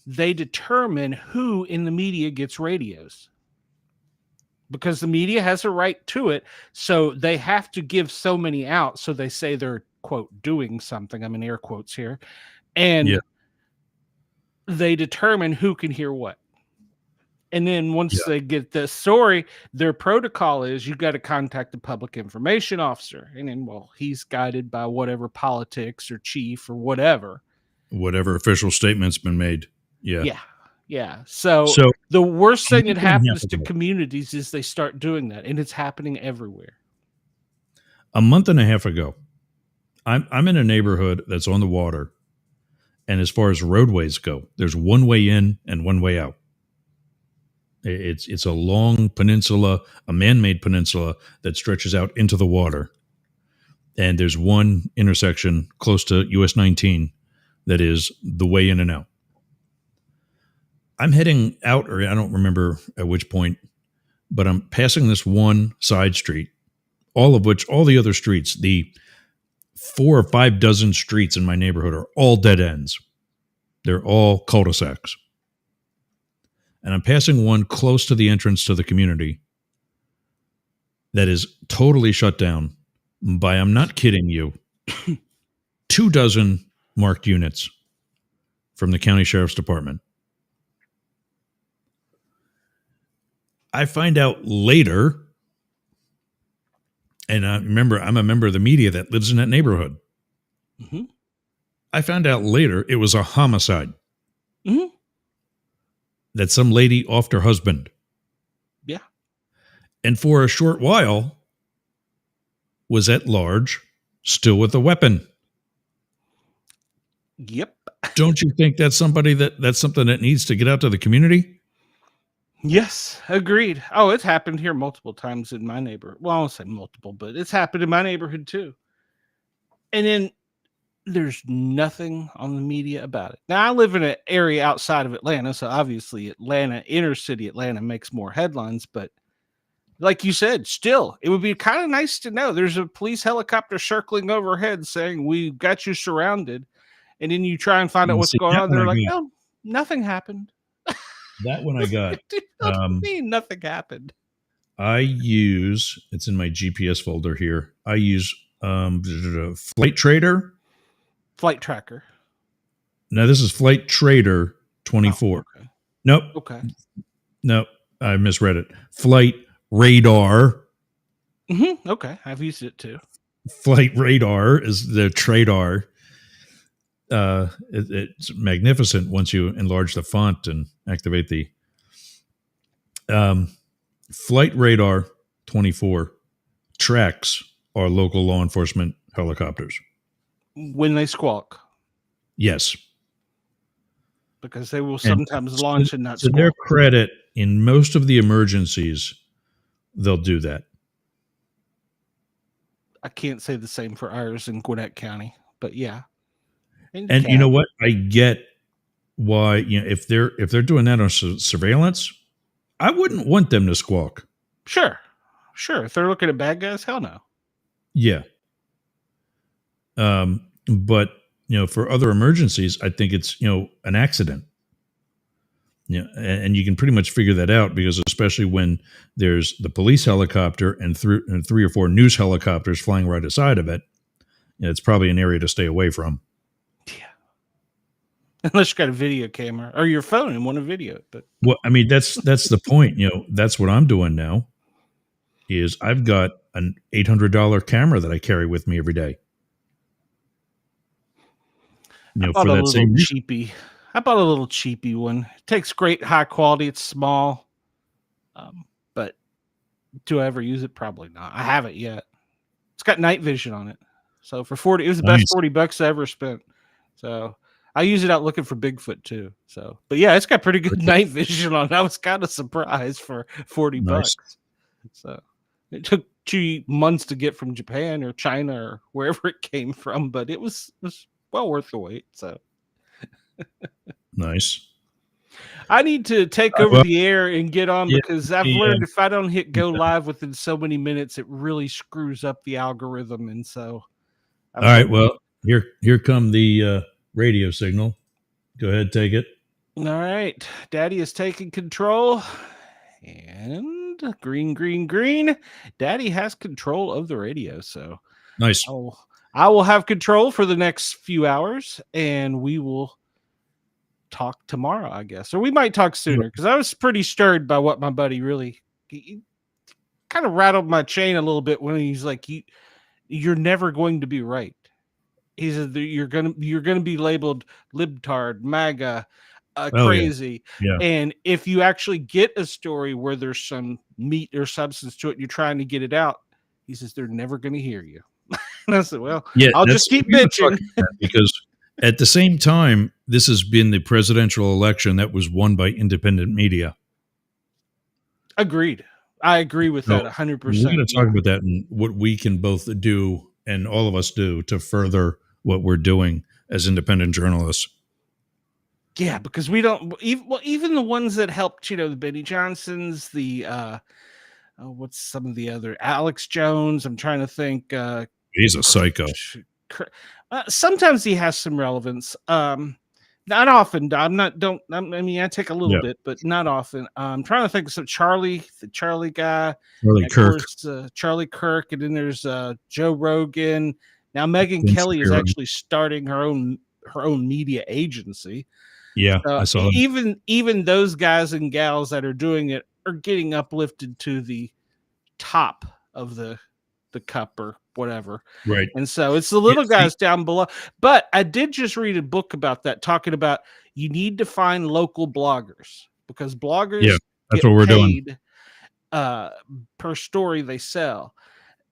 they determine who in the media gets radios because the media has a right to it. So they have to give so many out. So they say they're, quote, doing something. I'm in air quotes here. And they determine who can hear what. And then once they get the story, their protocol is you got to contact the public information officer. And then, well, he's guided by whatever politics or chief or whatever. Whatever official statement's been made. Yeah. Yeah. Yeah. So the worst thing that happens to communities is they start doing that. And it's happening everywhere. A month and a half ago, I'm in a neighborhood that's on the water. And as far as roadways go, there's one way in and one way out. It's a long peninsula, a man-made peninsula that stretches out into the water. And there's one intersection close to US 19 that is the way in and out. I'm heading out, or I don't remember at which point, but I'm passing this one side street, all the other streets, the 4 or 5 dozen streets in my neighborhood are all dead ends. They're all cul-de-sacs. And I'm passing one close to the entrance to the community that is totally shut down by, I'm not kidding you, 2 dozen marked units from the county sheriff's department. I find out later, and remember, I'm a member of the media that lives in that neighborhood. Mm-hmm. I found out later it was a homicide. Mm-hmm. That some lady offed her husband. Yeah. And for a short while was at large, still with a weapon. Yep. Don't you think that's somebody that's something that needs to get out to the community? Yes, agreed. Oh, it's happened here multiple times in my neighborhood. Well, I won't say multiple, but it's happened in my neighborhood too. And then there's nothing on the media about it. Now, I live in an area outside of Atlanta, so obviously Atlanta, inner city Atlanta makes more headlines. But like you said, still, it would be kind of nice to know there's a police helicopter circling overhead saying, we got you surrounded. And then you try and find out what's going on. They're like, no, nothing happened. That one I got. What do you mean nothing happened? I use, it's in my GPS folder here. I use Flight Trader. Flight Tracker. No, this is Flight Trader 24. Oh, okay. Nope. Okay. Nope. I misread it. Flight Radar. Mm-hmm. Okay. I've used it too. Flight Radar is the Tradar. It's magnificent once you enlarge the font and activate the Flight Radar 24 tracks our local law enforcement helicopters. When they squawk. Yes. Because they will sometimes launch and not to squawk. their credit, in most of the emergencies, they'll do that. I can't say the same for ours in Gwinnett County, but yeah. And you know what? I get why, if they're doing that on surveillance, I wouldn't want them to squawk. Sure. If they're looking at bad guys, hell no. Yeah. But for other emergencies, I think it's an accident. Yeah, and you can pretty much figure that out because especially when there's the police helicopter and 3 or 4 news helicopters flying right aside of it, it's probably an area to stay away from. Unless you got a video camera or your phone and want to video it. But well, I mean, that's the point. That's what I'm doing now. Is I've got an $800 camera that I carry with me every day. I bought a little cheapy. I bought a little cheapy one. It takes great high quality. It's small, but do I ever use it? Probably not. I haven't yet. It's got night vision on it, so for $40, it was the best $40 I ever spent. So I use it out looking for Bigfoot too. So, but yeah, it's got pretty good night vision on it. I was kind of surprised for $40. So it took 2 months to get from Japan or China or wherever it came from, but it was well worth the wait. So. Nice. I need to take over the air and get on because I've learned if I don't hit go live within so many minutes, it really screws up the algorithm. And so, all right. Well, here come the radio signal. Go ahead, take it. All right, Daddy is taking control, and green. Daddy has control of the radio. So nice. I will have control for the next few hours, and we will talk tomorrow, I guess, or we might talk sooner because I was pretty stirred by what my buddy really kind of rattled my chain a little bit when he's like, "You're never going to be right." He said you're gonna be labeled libtard, MAGA, crazy, and if you actually get a story where there's some meat or substance to it, and you're trying to get it out. He says they're never going to hear you. And I said, well, I'll just keep bitching. Because at the same time, this has been the presidential election that was won by independent media. Agreed. I agree with that 100%. We're going to talk about that and what we can both do and all of us do to further what we're doing as independent journalists. Yeah, because we don't even the ones that helped, the Benny Johnsons, the what's some of the other Alex Jones. I'm trying to think. He's a psycho. Sometimes he has some relevance. Not often. I take a little bit, but not often. I'm trying to think of some the Charlie guy, Charlie Kirk, and then there's Joe Rogan. Now Megyn Kelly is actually starting her own media agency. Yeah, I saw them. Even those guys and gals that are doing it are getting uplifted to the top of the cup or whatever. Right. And so it's the little guys down below. But I did just read a book about that, talking about you need to find local bloggers because bloggers that's what we're doing. Per story they sell.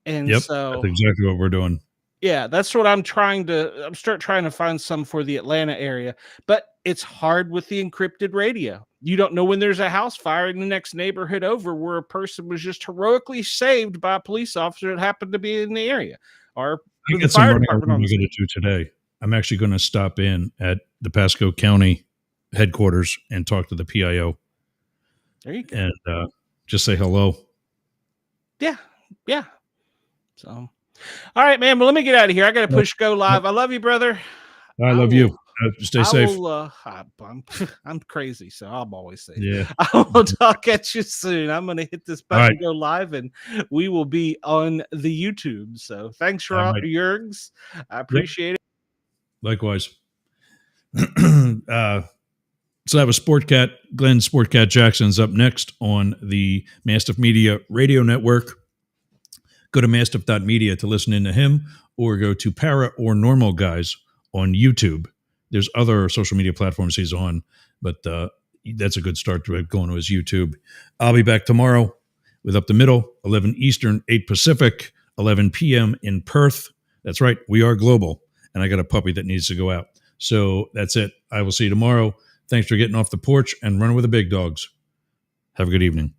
And so that's exactly what we're doing. Yeah, that's what I'm trying to find some for the Atlanta area, but it's hard with the encrypted radio. You don't know when there's a house fire in the next neighborhood over where a person was just heroically saved by a police officer that happened to be in the area. Or the fire department on the going to do today. I'm actually going to stop in at the Pasco County headquarters and talk to the PIO. There you go. And just say hello. Yeah. So. All right, man. Well, let me get out of here. I got to push go live. I love you, brother. I love you. Stay safe. I'm crazy, so I'm always safe. Yeah. I will talk at you soon. I'm going to hit this button, go live, and we will be on the YouTube. So thanks for all Jurgs. I appreciate it. Likewise. So that was Sportcat. Glenn Sportcat Jackson's up next on the Mastiff Media Radio Network. Go to mastiff.media to listen in to him, or go to Para or Normal Guys on YouTube. There's other social media platforms he's on, but that's a good start to going to his YouTube. I'll be back tomorrow with Up the Middle, 11 Eastern, 8 Pacific, 11 p.m. in Perth. That's right. We are global, and I got a puppy that needs to go out. So that's it. I will see you tomorrow. Thanks for getting off the porch and running with the big dogs. Have a good evening.